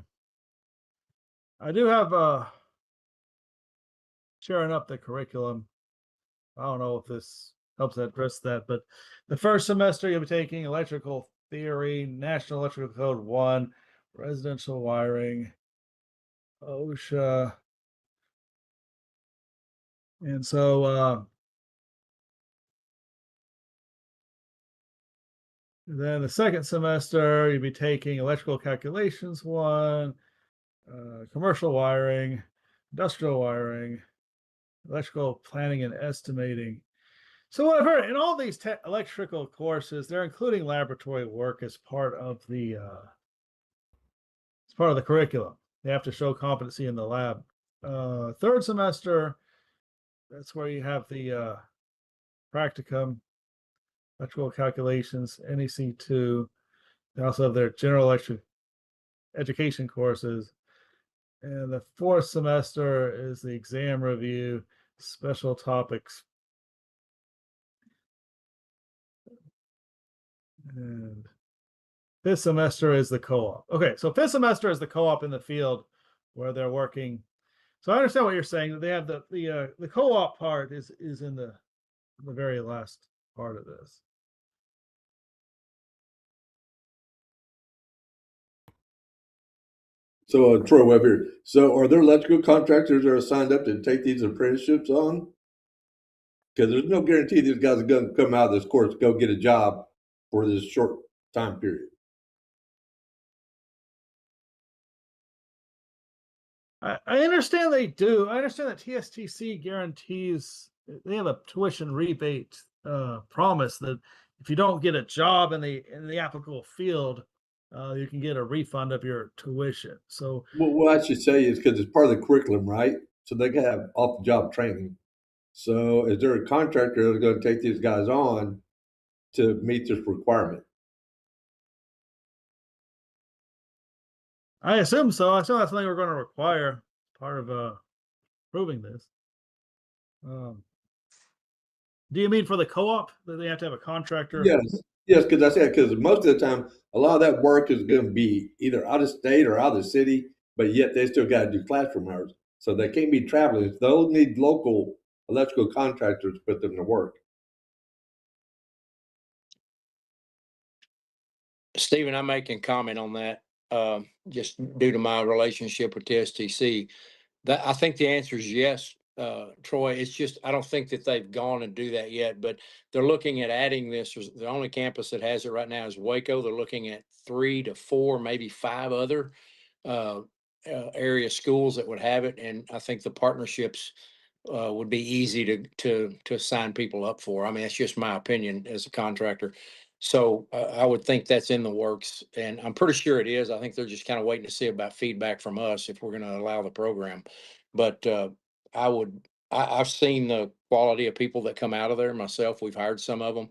I do have sharing up the curriculum. I don't know if this helps address that, but the first semester you'll be taking electrical theory, National Electrical Code 1, residential wiring, OSHA. And so then the second semester you'll be taking electrical calculations 1, commercial wiring, industrial wiring, electrical planning and estimating. So what I've heard in all these electrical courses, they're including laboratory work as part of the curriculum. They have to show competency in the lab. Third semester, that's where you have the practicum, electrical calculations, NEC2. They also have their general electric education courses. And the fourth semester is the exam review, special topics. And fifth semester is the co-op. Okay, so fifth semester is the co-op in the field where they're working. So I understand what you're saying. They have the co-op part is in the very last part of this. So, Troy Webb here. So, are there electrical contractors that are signed up to take these apprenticeships on? Because there's no guarantee these guys are going to come out of this course, go get a job for this short time period. I understand they do. I understand that TSTC guarantees they have a tuition rebate promise that if you don't get a job in the applicable field, you can get a refund of your tuition. So What I should say is because it's part of the curriculum, right? So they can have off-the-job training. So is there a contractor that's going to take these guys on to meet this requirement? I assume so. I assume that's something we're going to require part of proving this. Do you mean for the co-op that they have to have a contractor? Yes. Yes, because I said, because most of the time, a lot of that work is going to be either out of state or out of the city, but yet they still got to do classroom hours. So they can't be traveling. They'll need local electrical contractors to put them to work. Stephen, I'm making comment on that, just due to my relationship with TSTC. That I think the answer is yes, Troy. It's just I don't think that they've gone and do that yet, but they're looking at adding this. The only campus that has it right now is Waco. They're looking at 3 to 4, maybe 5 other area schools that would have it, and I think the partnerships would be easy to sign people up for. I mean, that's just my opinion as a contractor. So I would think that's in the works, and I'm pretty sure it is. I think they're just kind of waiting to see about feedback from us if we're going to allow the program. But I've seen the quality of people that come out of there myself. We've hired some of them,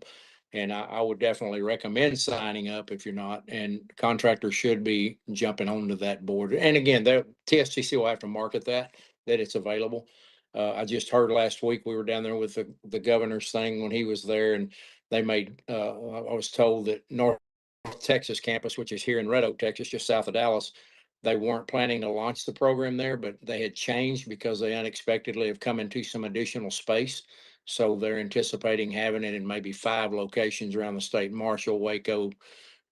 and I would definitely recommend signing up if you're not. And contractors should be jumping onto that board. And again, the TSTC will have to market that it's available. I just heard last week we were down there with the governor's thing when he was there, and they made. I was told that North Texas campus, which is here in Red Oak, Texas, just south of Dallas, they weren't planning to launch the program there, but they had changed because they unexpectedly have come into some additional space. So they're anticipating having it in maybe 5 locations around the state: Marshall, Waco,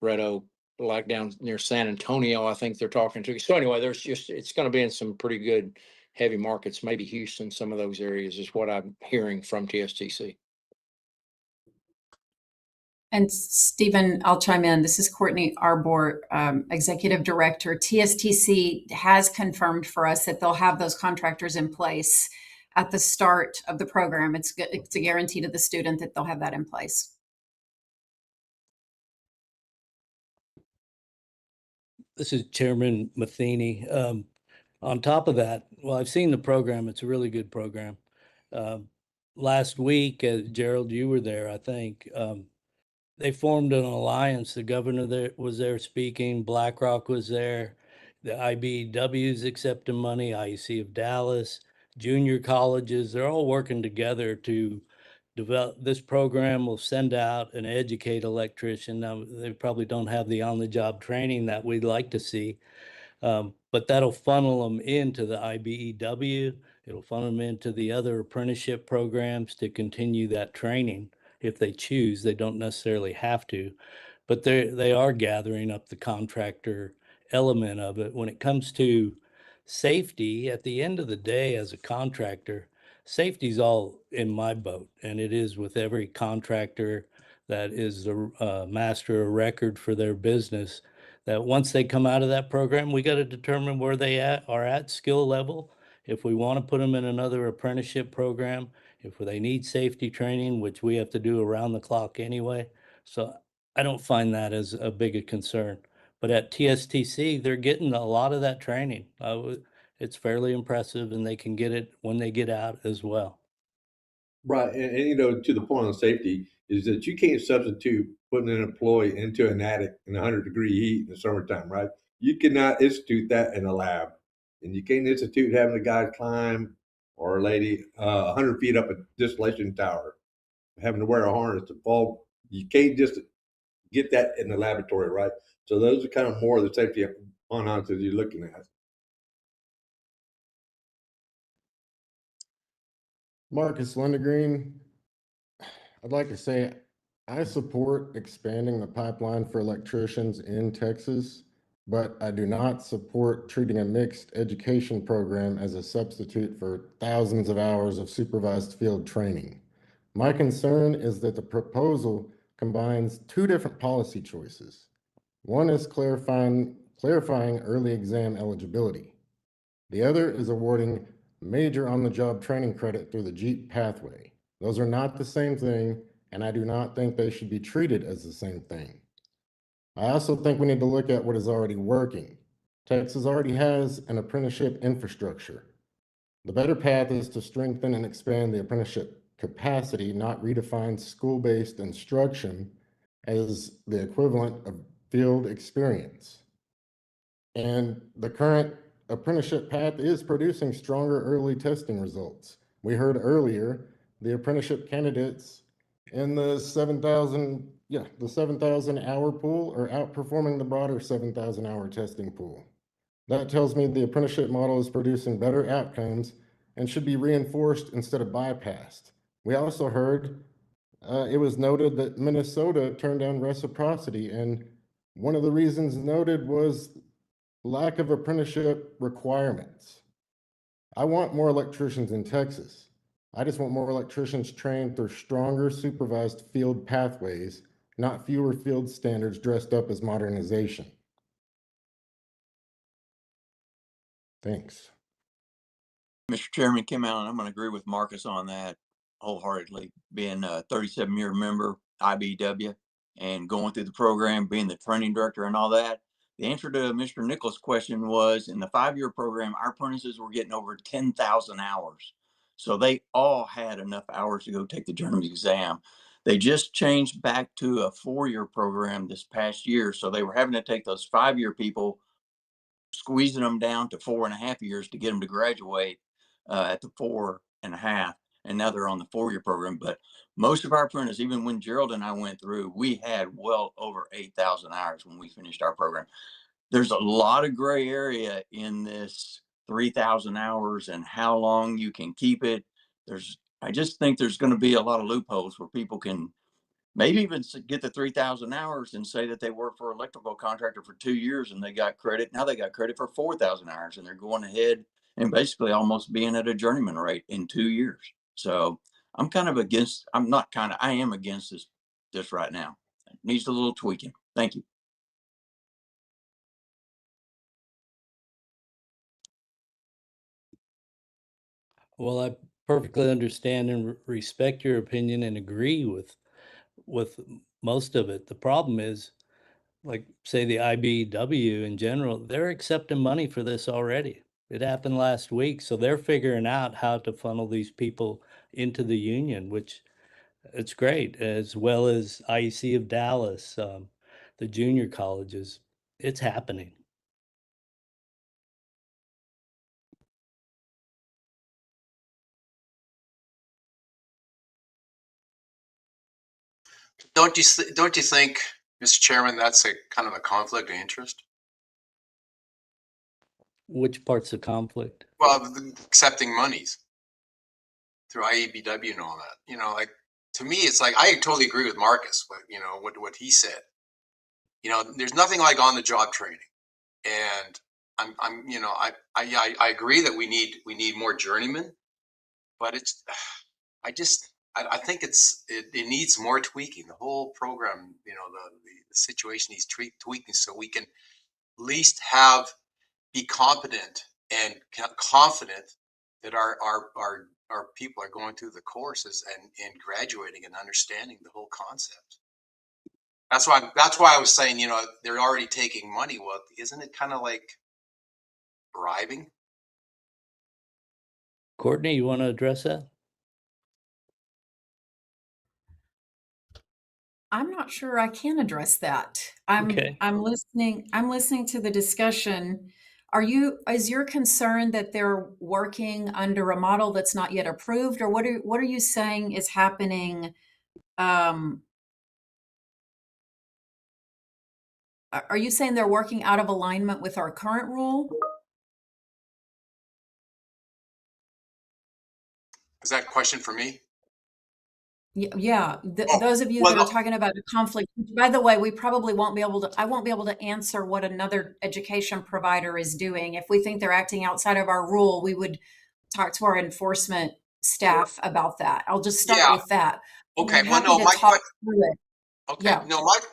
Red Oak, like down near San Antonio, I think they're talking to. So anyway, it's going to be in some pretty good heavy markets, maybe Houston, some of those areas is what I'm hearing from TSTC. And Stephen, I'll chime in. This is Courtney Arbor, Executive Director. TSTC has confirmed for us that they'll have those contractors in place at the start of the program. It's a guarantee to the student that they'll have that in place. This is Chairman Matheny. On top of that, well, I've seen the program. It's a really good program. Last week, Gerald, you were there, I think. They formed an alliance. The governor was there speaking. BlackRock was there. The IBEW's accepting money. IEC of Dallas, junior colleges. They're all working together to develop this program. Will send out and educate electricians. Now, they probably don't have the on-the-job training that we'd like to see, but that'll funnel them into the IBEW. It'll funnel them into the other apprenticeship programs to continue that training. If they choose, they don't necessarily have to, but they are gathering up the contractor element of it. When it comes to safety, at the end of the day, as a contractor, safety's all in my boat, and it is with every contractor that is the master of record for their business. That once they come out of that program, we got to determine where they are at skill level. If we want to put them in another apprenticeship program, if they need safety training, which we have to do around the clock anyway. So I don't find that as a big a concern. But at TSTC, they're getting a lot of that training. It's fairly impressive, and they can get it when they get out as well. Right. And to the point on safety is that you can't substitute putting an employee into an attic in 100-degree heat in the summertime, right? You cannot institute that in a lab. And you can't institute having a guy climb or a lady 100 feet up a distillation tower, having to wear a harness to fall. You can't just get that in the laboratory, right? So those are kind of more of the safety on that you're looking at. Marcus Lindegreen, I'd like to say I support expanding the pipeline for electricians in Texas, but I do not support treating a mixed education program as a substitute for thousands of hours of supervised field training. My concern is that the proposal combines 2 different policy choices. One is clarifying early exam eligibility. The other is awarding major on-the-job training credit through the JEEP pathway. Those are not the same thing, and I do not think they should be treated as the same thing. I also think we need to look at what is already working. Texas already has an apprenticeship infrastructure. The better path is to strengthen and expand the apprenticeship capacity, not redefine school-based instruction as the equivalent of field experience. And the current apprenticeship path is producing stronger early testing results. We heard earlier the apprenticeship candidates And the 7,000, the 7,000 hour pool are outperforming the broader 7,000 hour testing pool. That tells me the apprenticeship model is producing better outcomes and should be reinforced instead of bypassed. We also heard it was noted that Minnesota turned down reciprocity, and one of the reasons noted was lack of apprenticeship requirements. I want more electricians in Texas. I just want more electricians trained through stronger supervised field pathways, not fewer field standards dressed up as modernization. Thanks. Mr. Chairman, Kim Allen, I'm going to agree with Marcus on that wholeheartedly. Being a 37-year member, IBEW, and going through the program, being the training director and all that, the answer to Mr. Nichols' question was, in the 5-year program, our apprentices were getting over 10,000 hours. So they all had enough hours to go take the journeyman exam. They just changed back to a 4-year program this past year. So they were having to take those 5-year people, squeezing them down to 4.5 years to get them to graduate at the 4.5. And now they're on the 4-year program. But most of our apprentices, even when Gerald and I went through, we had well over 8,000 hours when we finished our program. There's a lot of gray area in this 3,000 hours and how long you can keep it. I just think there's going to be a lot of loopholes where people can maybe even get the 3,000 hours and say that they worked for an electrical contractor for 2 years and they got credit. Now they got credit for 4,000 hours and they're going ahead and basically almost being at a journeyman rate in 2 years. So I am against this right now. It needs a little tweaking. Thank you. Well, I perfectly understand and respect your opinion and agree with most of it. The problem is, like, say, the IBEW in general, they're accepting money for this already. It happened last week, so they're figuring out how to funnel these people into the union, which it's great, as well as IEC of Dallas, the junior colleges. It's happening. Don't you think, Mr. Chairman, that's a kind of a conflict of interest? Which part's the conflict? Well, accepting monies through IEBW and all that, like, to me, it's like, I totally agree with Marcus, what he said. There's nothing like on-the-job training, and I agree that we need more journeymen, but I think it needs more tweaking. The whole program, the situation needs tweaking so we can at least be competent and confident that our people are going through the courses and graduating and understanding the whole concept. That's why I was saying, they're already taking money. Well, isn't it kind of like bribing? Courtney, you want to address that? I'm not sure I can address that. I'm listening to the discussion. Is your concern that they're working under a model that's not yet approved, or what are you saying is happening? Are you saying they're working out of alignment with our current rule? Is that a question for me? Yeah, those of you that are talking about a conflict, by the way, I won't be able to answer what another education provider is doing. If we think they're acting outside of our rule, we would talk to our enforcement staff about that. I'll just start with that. Okay, well, no,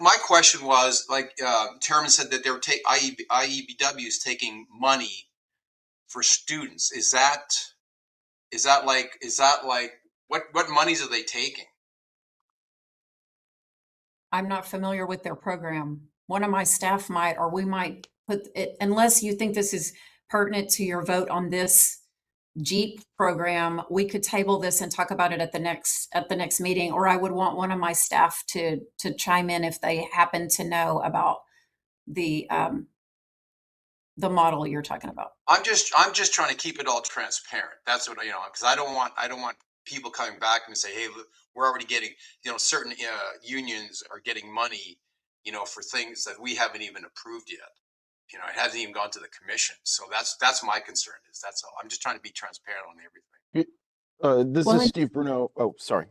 my question was, like, Chairman said that IEBW is taking money for students. Is that like what monies are they taking? I'm not familiar with their program. One of my staff might, or we might put it, unless you think this is pertinent to your vote on this Jeep program, we could table this and talk about it at the next meeting, or I would want one of my staff to chime in if they happen to know about the model you're talking about. I'm just trying to keep it all transparent. That's what because I don't want people coming back and say, hey, we're already getting, certain unions are getting money, for things that we haven't even approved yet. It hasn't even gone to the commission. So that's my concern. That's all. I'm just trying to be transparent on everything. This Well, is Steve Bruno. Oh, sorry.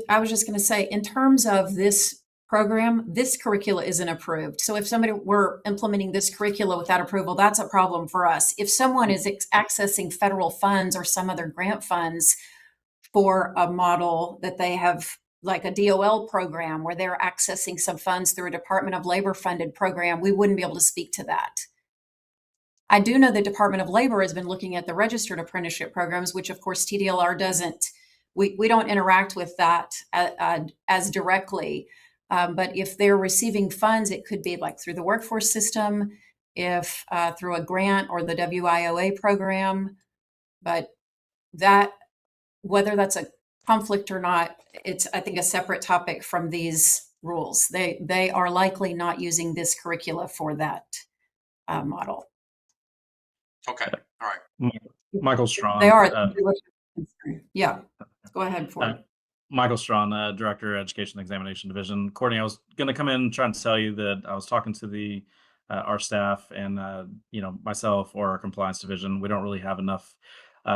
I was just going to say, in terms of this program, this curricula isn't approved. So if somebody were implementing this curricula without approval, that's a problem for us. If someone is accessing federal funds or some other grant funds for a model that they have, like a DOL program where they're accessing some funds through a Department of Labor funded program, we wouldn't be able to speak to that. I do know the Department of Labor has been looking at the registered apprenticeship programs, which of course TDLR doesn't. We don't interact with that as directly. But if they're receiving funds, it could be like through the workforce system, if through a grant or the WIOA program. But that, whether that's a conflict or not, it's, I think, a separate topic from these rules. They are likely not using this curricula for that model. Okay. All right. Michael Strawn. They are. Yeah. Go ahead, Ford. Michael Strawn, Director, Education and Examination Division. Courtney, I was going to come in and try and tell you that I was talking to our staff and myself or our compliance division. We don't really have enough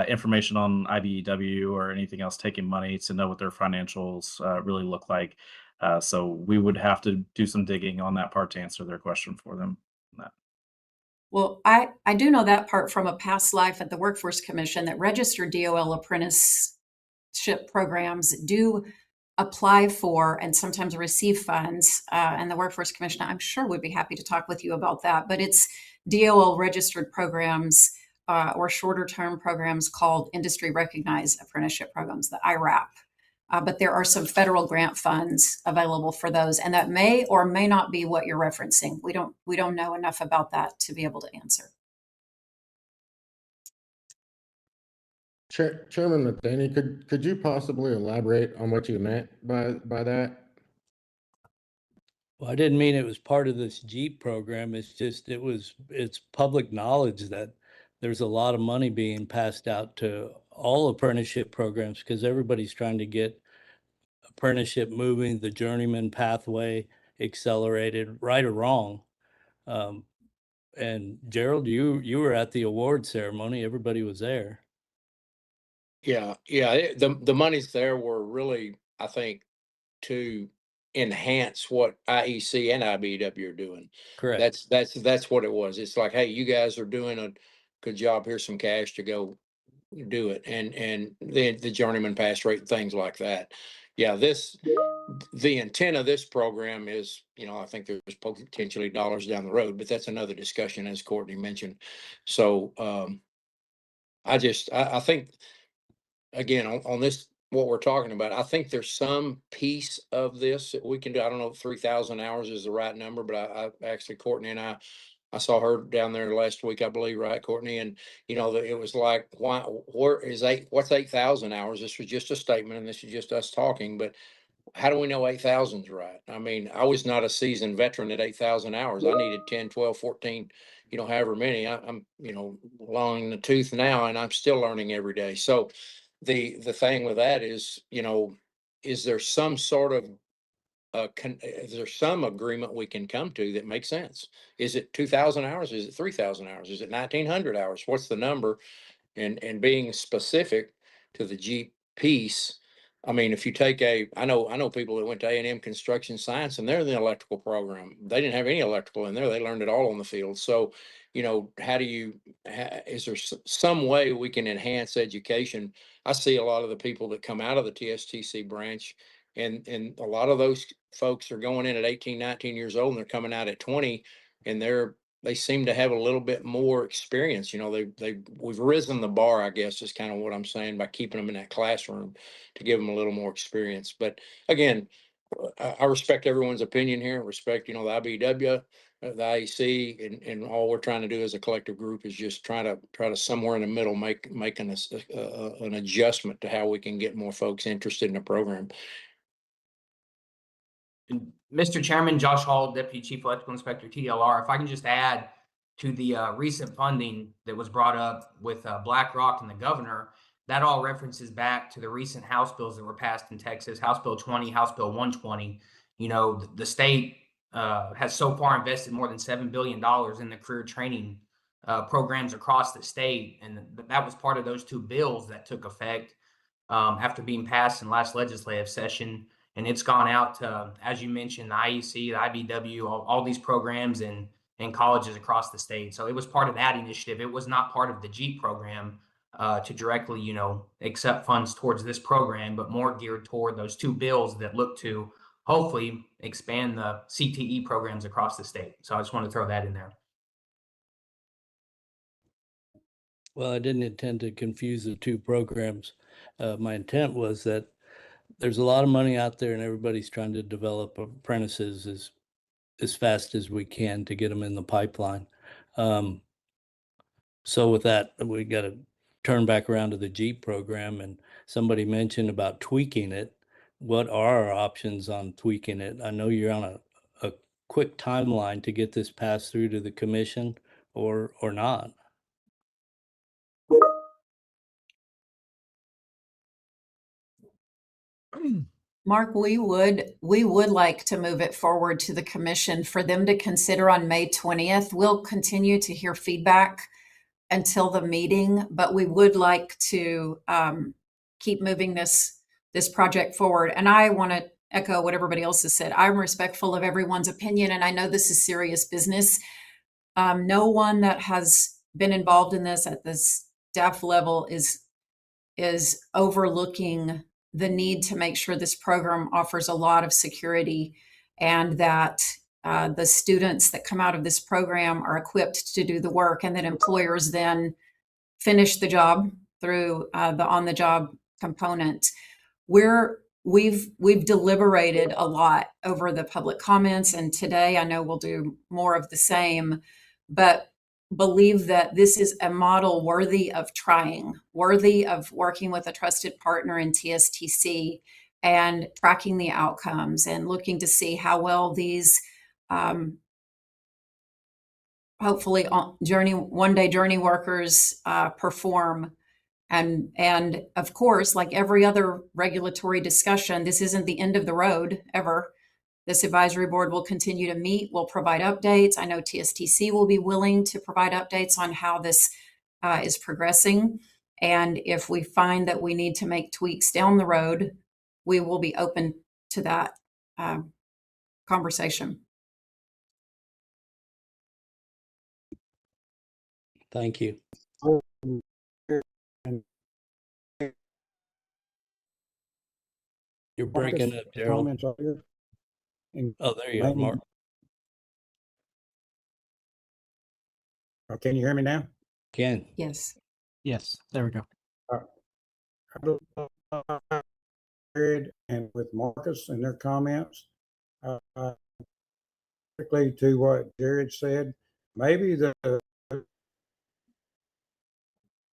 information on IBEW or anything else taking money to know what their financials really look like. So we would have to do some digging on that part to answer their question for them. Well, I do know that part from a past life at the Workforce Commission, that registered DOL apprenticeship programs do apply for and sometimes receive funds. And the Workforce Commission, I'm sure, would be happy to talk with you about that. But it's DOL registered programs or shorter term programs called Industry Recognized Apprenticeship Programs, the IRAP. But there are some federal grant funds available for those, and that may or may not be what you're referencing. We don't know enough about that to be able to answer. Chairman Matheny, could you possibly elaborate on what you meant by that? Well, I didn't mean it was part of this JEEP program. It's just, it's public knowledge that there's a lot of money being passed out to all apprenticeship programs because everybody's trying to get apprenticeship moving, the journeyman pathway accelerated, right or wrong. And Gerald, you were at the award ceremony. Everybody was there. Yeah. The monies there were really, I think, to enhance what IEC and IBEW are doing. Correct. That's what it was. It's like, hey, you guys are doing a good job. Here's some cash to go do it. And the journeyman pass rate, things like that. Yeah, the intent of this program is, I think there's potentially dollars down the road, but that's another discussion, as Courtney mentioned. So I think, again, on this, what we're talking about, I think there's some piece of this that we can do. I don't know if 3,000 hours is the right number, but I actually, Courtney and I saw her down there last week, I believe, right, Courtney? And, it was like, what's 8,000 hours? This was just a statement and this is just us talking, but how do we know 8,000 is right? I mean, I was not a seasoned veteran at 8,000 hours. I needed 10, 12, 14, however many. I'm, long in the tooth now, and I'm still learning every day. So the thing with that is, is there some sort of is there some agreement we can come to that makes sense? Is it 2,000 hours? Is it 3,000 hours? Is it 1,900 hours? What's the number? And being specific to the JEEP piece. I mean, if you take I know people that went to A&M Construction Science and they're in the electrical program. They didn't have any electrical in there. They learned it all on the field. So, is there some way we can enhance education? I see a lot of the people that come out of the TSTC branch, and a lot of those folks are going in at 18, 19 years old, and they're coming out at 20, and they seem to have a little bit more experience. We've risen the bar, I guess, is kind of what I'm saying, by keeping them in that classroom to give them a little more experience. But again, I respect everyone's opinion here. Respect, the IBEW, the IEC, and all we're trying to do as a collective group is just try to somewhere in the middle make an adjustment to how we can get more folks interested in the program. Mr. Chairman, Josh Hall, Deputy Chief Electrical Inspector, TDLR. If I can just add to the recent funding that was brought up with BlackRock and the governor, that all references back to the recent House bills that were passed in Texas, House Bill 20, House Bill 120. You know, the state has so far invested more than $7 billion in the career training programs across the state. And that was part of those two bills that took effect after being passed in last legislative session. And it's gone out to, as you mentioned, the IEC, the IBW, all these programs and colleges across the state. So it was part of that initiative. It was not part of the JEEP program to directly, you know, accept funds towards this program, but more geared toward those two bills that look to hopefully expand the CTE programs across the state. So I just want to throw that in there. Well, I didn't intend to confuse the two programs. My intent was that there's a lot of money out there and everybody's trying to develop apprentices as fast as we can to get them in the pipeline. So with that, we got to turn back around to the JEEP program, and somebody mentioned about tweaking it. What are our options on tweaking it? I know you're on a quick timeline to get this passed through to the commission or not. Mark, we would like to move it forward to the commission for them to consider on May 20th. We'll continue to hear feedback until the meeting, but we would like to keep moving this project forward. And I want to echo what everybody else has said. I'm respectful of everyone's opinion, and I know this is serious business. No one that has been involved in this at the staff level is overlooking the need to make sure this program offers a lot of security, and that the students that come out of this program are equipped to do the work, and that employers then finish the job through the on-the-job component. We've deliberated a lot over the public comments, and today I know we'll do more of the same, but believe that this is a model worthy of trying, worthy of working with a trusted partner in TSTC and tracking the outcomes and looking to see how well these hopefully one-day journey workers perform. And of course, like every other regulatory discussion, this isn't the end of the road ever. This advisory board will continue to meet, will provide updates. I know TSTC will be willing to provide updates on how this is progressing. And if we find that we need to make tweaks down the road, we will be open to that conversation. Thank you. You're breaking up, Daryl. Oh, there you are, Mark. Can you hear me now? Can. Yes. Yes, there we go. And with Marcus and their comments, quickly to what Jared said, maybe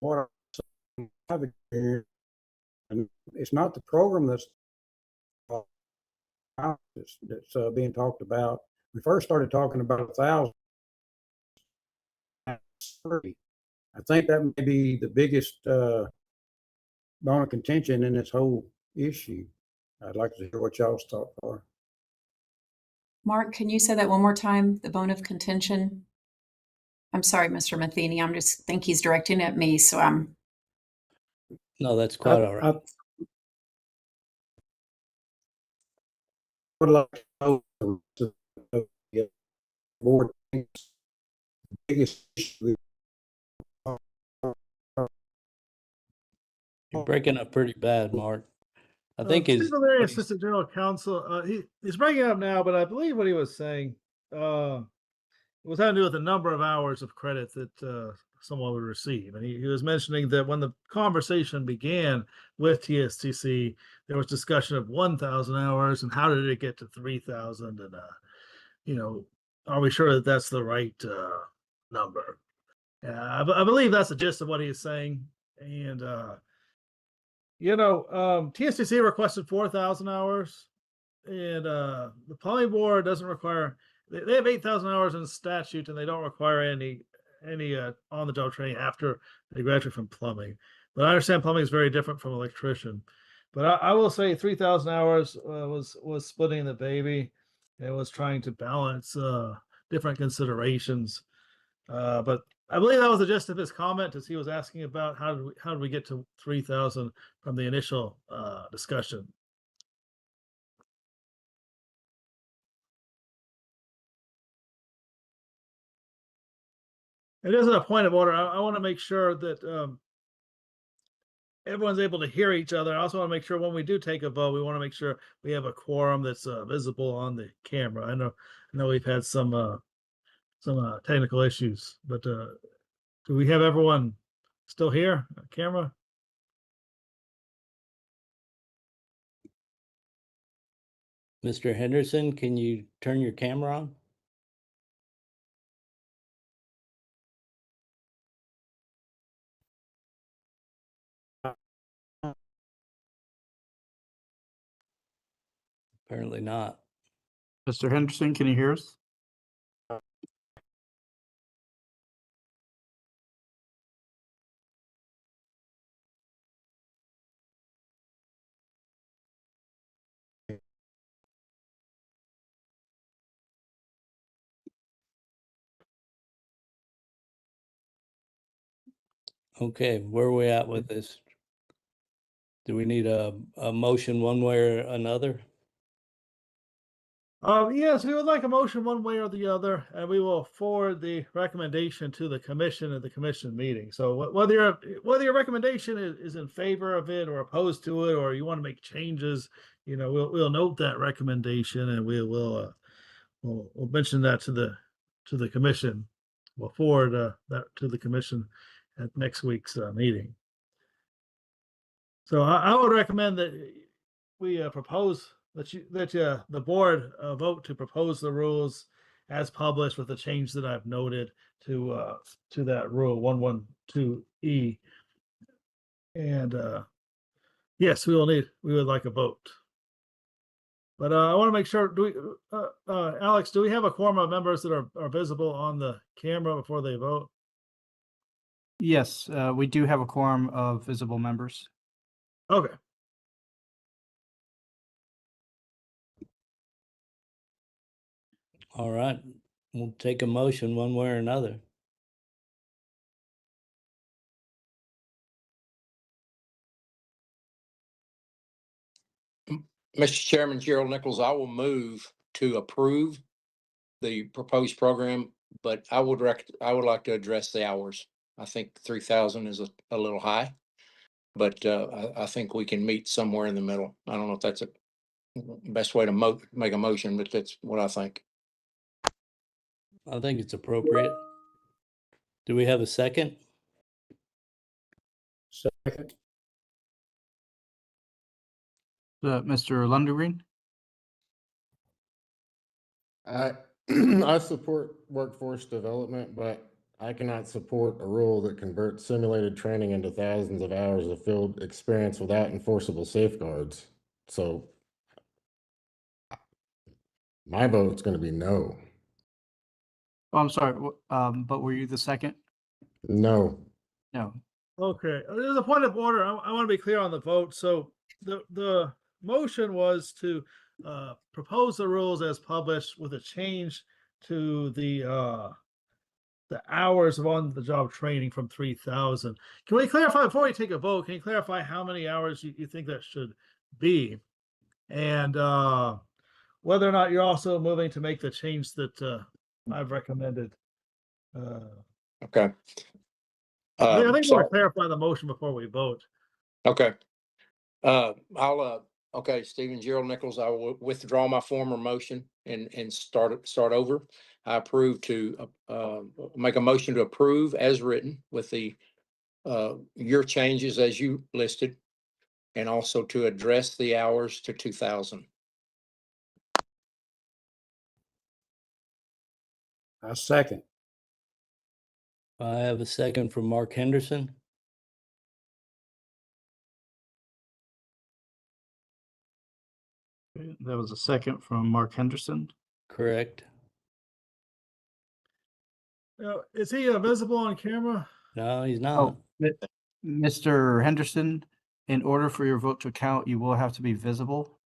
what it's not the program that's being talked about. We first started talking about 1,000. I think that may be the biggest bone of contention in this whole issue. I'd like to hear what y'all's thoughts are. Mark, can you say that one more time? The bone of contention? I'm sorry, Mr. Matheny. I'm just think he's directing at me, so I'm. No, that's quite all right. Would like to know the board biggest issue. You're breaking up pretty bad, Mark. I think his Stephen Leary, Assistant General Counsel, he's breaking up now, but I believe what he was saying was having to do with the number of hours of credit that someone would receive. And he was mentioning that when the conversation began with TSTC, there was discussion of 1,000 hours and how did it get to 3,000? And, are we sure that that's the right number? I believe that's the gist of what he's saying. And, TSTC requested 4,000 hours, and the Plumbing Board doesn't require. They have 8,000 hours in statute, and they don't require any on-the-job training after they graduate from plumbing. But I understand plumbing is very different from electrician. But I will say 3,000 hours was splitting the baby. It was trying to balance different considerations. But I believe that was the gist of his comment, as he was asking about how did we get to 3,000 from the initial discussion. It isn't a point of order. I want to make sure that everyone's able to hear each other. I also want to make sure when we do take a vote, we want to make sure we have a quorum that's visible on the camera. I know we've had some technical issues, but do we have everyone still here? Camera? Mr. Henderson, can you turn your camera on? Apparently not. Mr. Henderson, can you hear us? Okay, where are we at with this? Do we need a motion one way or another? Yes, we would like a motion one way or the other, and we will forward the recommendation to the commission at the commission meeting. So whether your recommendation is in favor of it or opposed to it, or you want to make changes, we'll note that recommendation, and we'll mention that to the commission. We'll forward that to the commission at next week's meeting. So I would recommend that we propose that the board vote to propose the rules as published with the change that I've noted to that rule 112E. And yes, we would like a vote. But I want to make sure, Alex, do we have a quorum of members that are visible on the camera before they vote? Yes, we do have a quorum of visible members. Okay. All right, we'll take a motion one way or another. Mr. Chairman, Gerald Nichols, I will move to approve the proposed program, but I would like to address the hours. I think 3,000 is a little high, but I think we can meet somewhere in the middle. I don't know if that's a best way to make a motion, but that's what I think. I think it's appropriate. Do we have a second? Second. Mr. Lundergreen? I support workforce development, but I cannot support a rule that converts simulated training into thousands of hours of field experience without enforceable safeguards. So my vote's going to be no. Oh, I'm sorry, but were you the second? No. No. Okay, there's a point of order. I want to be clear on the vote. So the motion was to propose the rules as published with a change to the hours of on-the-job training from 3,000. Can we clarify before we take a vote? Can you clarify how many hours you think that should be, and whether or not you're also moving to make the change that I've recommended? Okay. I think we'll clarify the motion before we vote. Okay. Okay, Stephen, Gerald Nichols, I will withdraw my former motion and start over. I approve to make a motion to approve as written with the your changes as you listed, and also to address the hours to 2,000. I second. I have a second from Mark Henderson. That was a second from Mark Henderson. Correct. Is he visible on camera? No, he's not. Mr. Henderson, in order for your vote to count, you will have to be visible.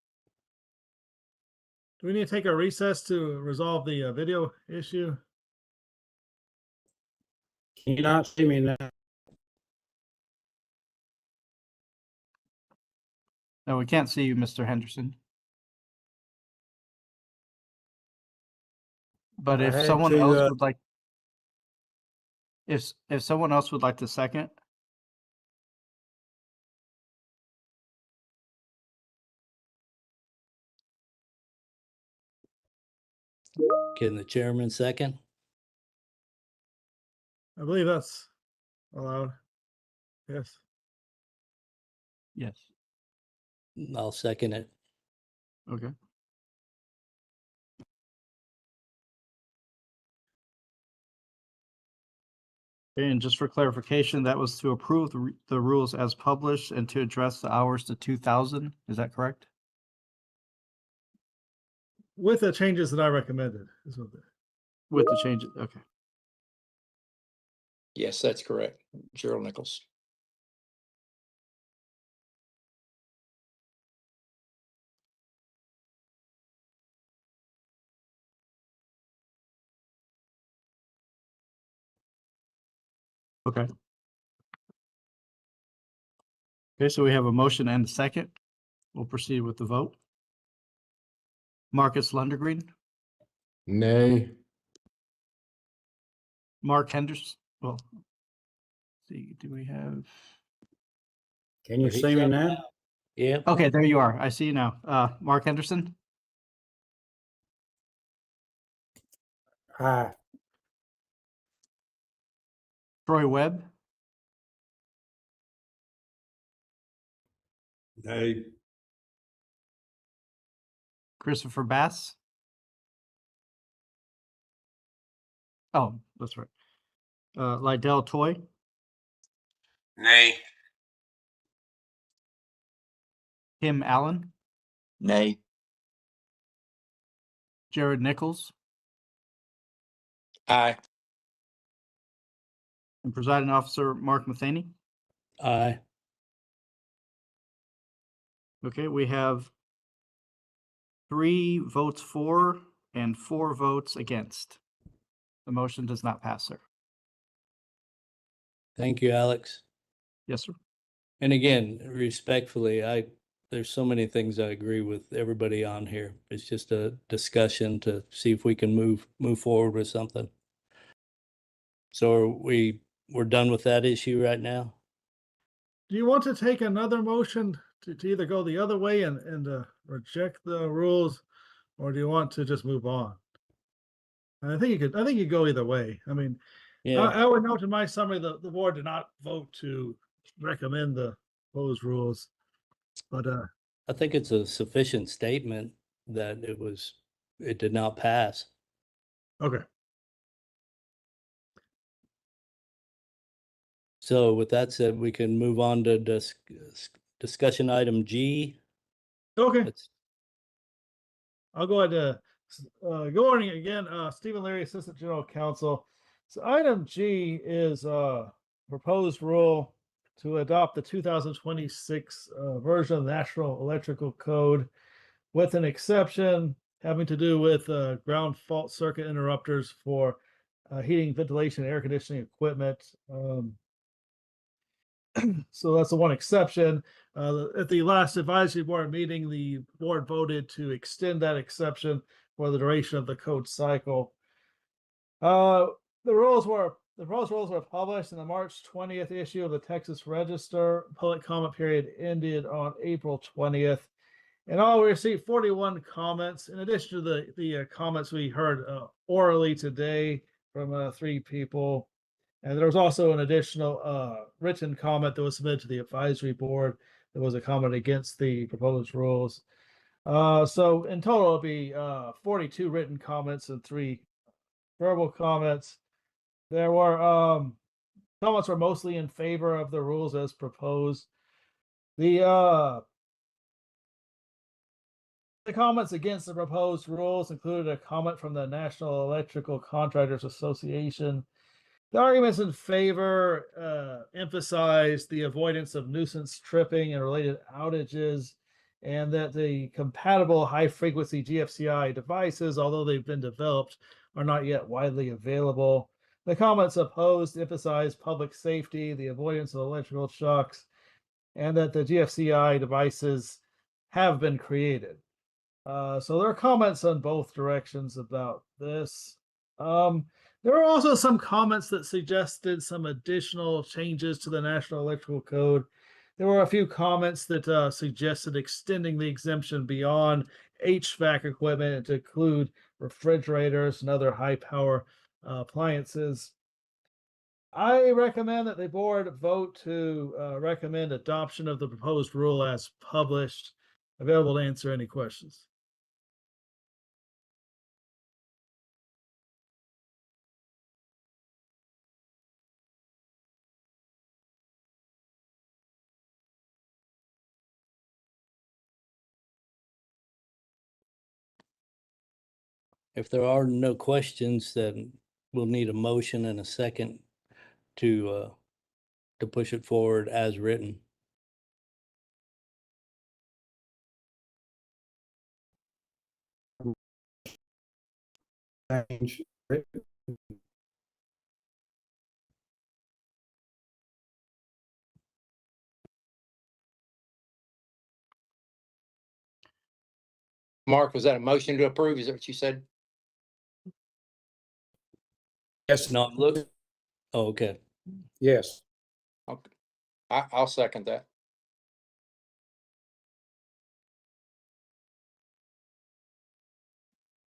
Do we need to take a recess to resolve the video issue? Can you not see me now? No, we can't see you, Mr. Henderson. But I if had someone to, else would like, if someone else would like to second, Can the chairman second? I believe that's allowed. Yes. yes. I'll second it. Okay. And just for clarification, that was to approve the rules as published and to address the hours to 2000. Is that correct? With the changes that I recommended. Is what With the changes, okay. Yes, that's correct. Gerald Nichols. Okay. Okay, so we have a motion and a second. We'll proceed with the vote. Marcus Lundergreen, Nay. Mark Henderson. Well, let's see, do we have? Can you see me now? Yeah. Okay, there you are. I see you now. Mark Henderson, Aye. Troy Webb, Nay. Christopher Bass. Oh, that's right. Lydell Toy, Nay. Kim Allen, Nay. Jared Nichols, Aye. and presiding officer Mark Matheny. Aye. Okay, we have 3 votes for and 4 votes against. The motion does not pass, sir. Thank you, Alex. Yes, sir. And again, respectfully, there's so many things I agree with everybody on here. It's just a discussion to see if we can move forward with something. So we're done with that issue right now? Do you want to take another motion to either go the other way and reject the rules, or do you want to just move on? And I think you could go either way. I mean, Yeah. I would note in my summary the board did not vote to recommend the proposed rules, but I think it's a sufficient statement that it did not pass. okay. So with that said, we can move on to discussion item G. Okay. I'll go ahead. Good morning again, Stephen Leary, Assistant General Counsel. So item G is proposed rule to adopt the 2026 version of the National Electrical Code, with an exception having to do with ground fault circuit interrupters for heating, ventilation, and air conditioning equipment. So that's the one exception. At the last advisory board meeting, the board voted to extend that exception for the duration of the code cycle. The proposed rules were published in the March 20th issue of the Texas Register. Public comment period ended on April 20th. And all we received 41 comments, in addition to the comments we heard orally today from 3 people. And there was also an additional written comment that was submitted to the advisory board. There was a comment against the proposed rules. So in total, it'll be 42 written comments and 3 verbal comments. There were comments were mostly in favor of the rules as proposed. The comments against the proposed rules included a comment from the National Electrical Contractors Association. The arguments in favor emphasize the avoidance of nuisance tripping and related outages, and that the compatible high-frequency GFCI devices, although they've been developed, are not yet widely available. The comments opposed emphasize public safety, the avoidance of electrical shocks, and that the GFCI devices have been created. So there are comments on both directions about this. There are also some comments that suggested some additional changes to the National Electrical Code. There were a few comments that suggested extending the exemption beyond HVAC equipment to include refrigerators and other high power appliances. I recommend that the board vote to recommend adoption of the proposed rule as published. Available to answer any questions. If there are no questions, then we'll need a motion and a second to push it forward as written. Change. Mark, was that a motion to approve? Is that what you said? Yes. No, look. Oh, okay. Yes. Okay. I'll second that.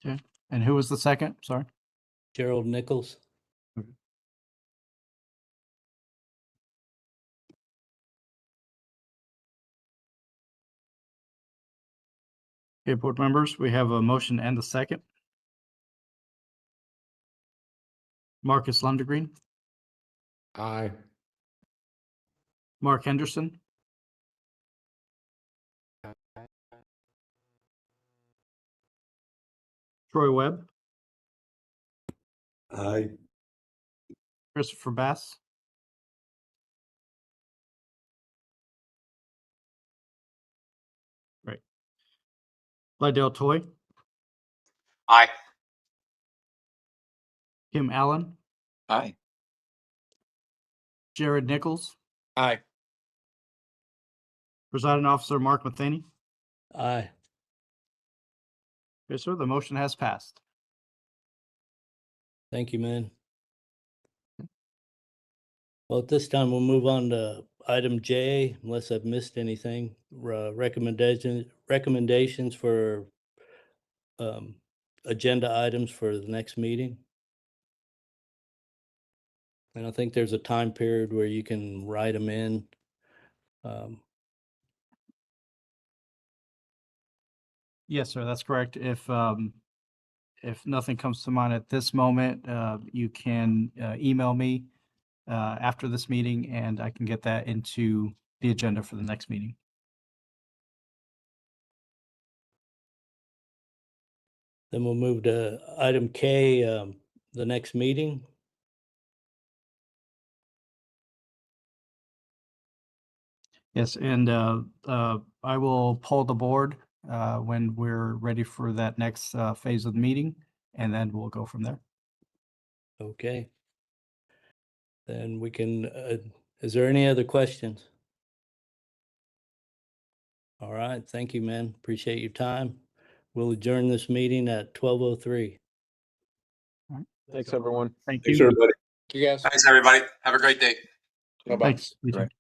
Okay. And who was the second? Sorry. Gerald Nichols. Okay, board members, we have a motion and a second. Marcus Lundergreen, Aye. Mark Henderson, Troy Webb, Aye. Christopher Bass, right, Lydell Toy, Aye. Kim Allen, Aye. Jared Nichols, Aye. Presiding Officer Mark Matheny. Aye. Yes, sir, the motion has passed. Thank you, man. Well, at this time, we'll move on to item J, unless I've missed anything. Recommendations for agenda items for the next meeting. And I think there's a time period where you can write them in. Yes, sir, that's correct. If nothing comes to mind at this moment, you can email me after this meeting, and I can get that into the agenda for the next meeting. Then we'll move to item K, the next meeting. Yes, and I will poll the board when we're ready for that next phase of the meeting, and then we'll go from there. Okay. Then we can, is there any other questions? All right, thank you, man. Appreciate your time. We'll adjourn this meeting at 12:03. Thanks, everyone. Thank Thanks, you. everybody. You guys. Thanks, everybody. Have a great day. Bye-bye. Thanks. You too. Right.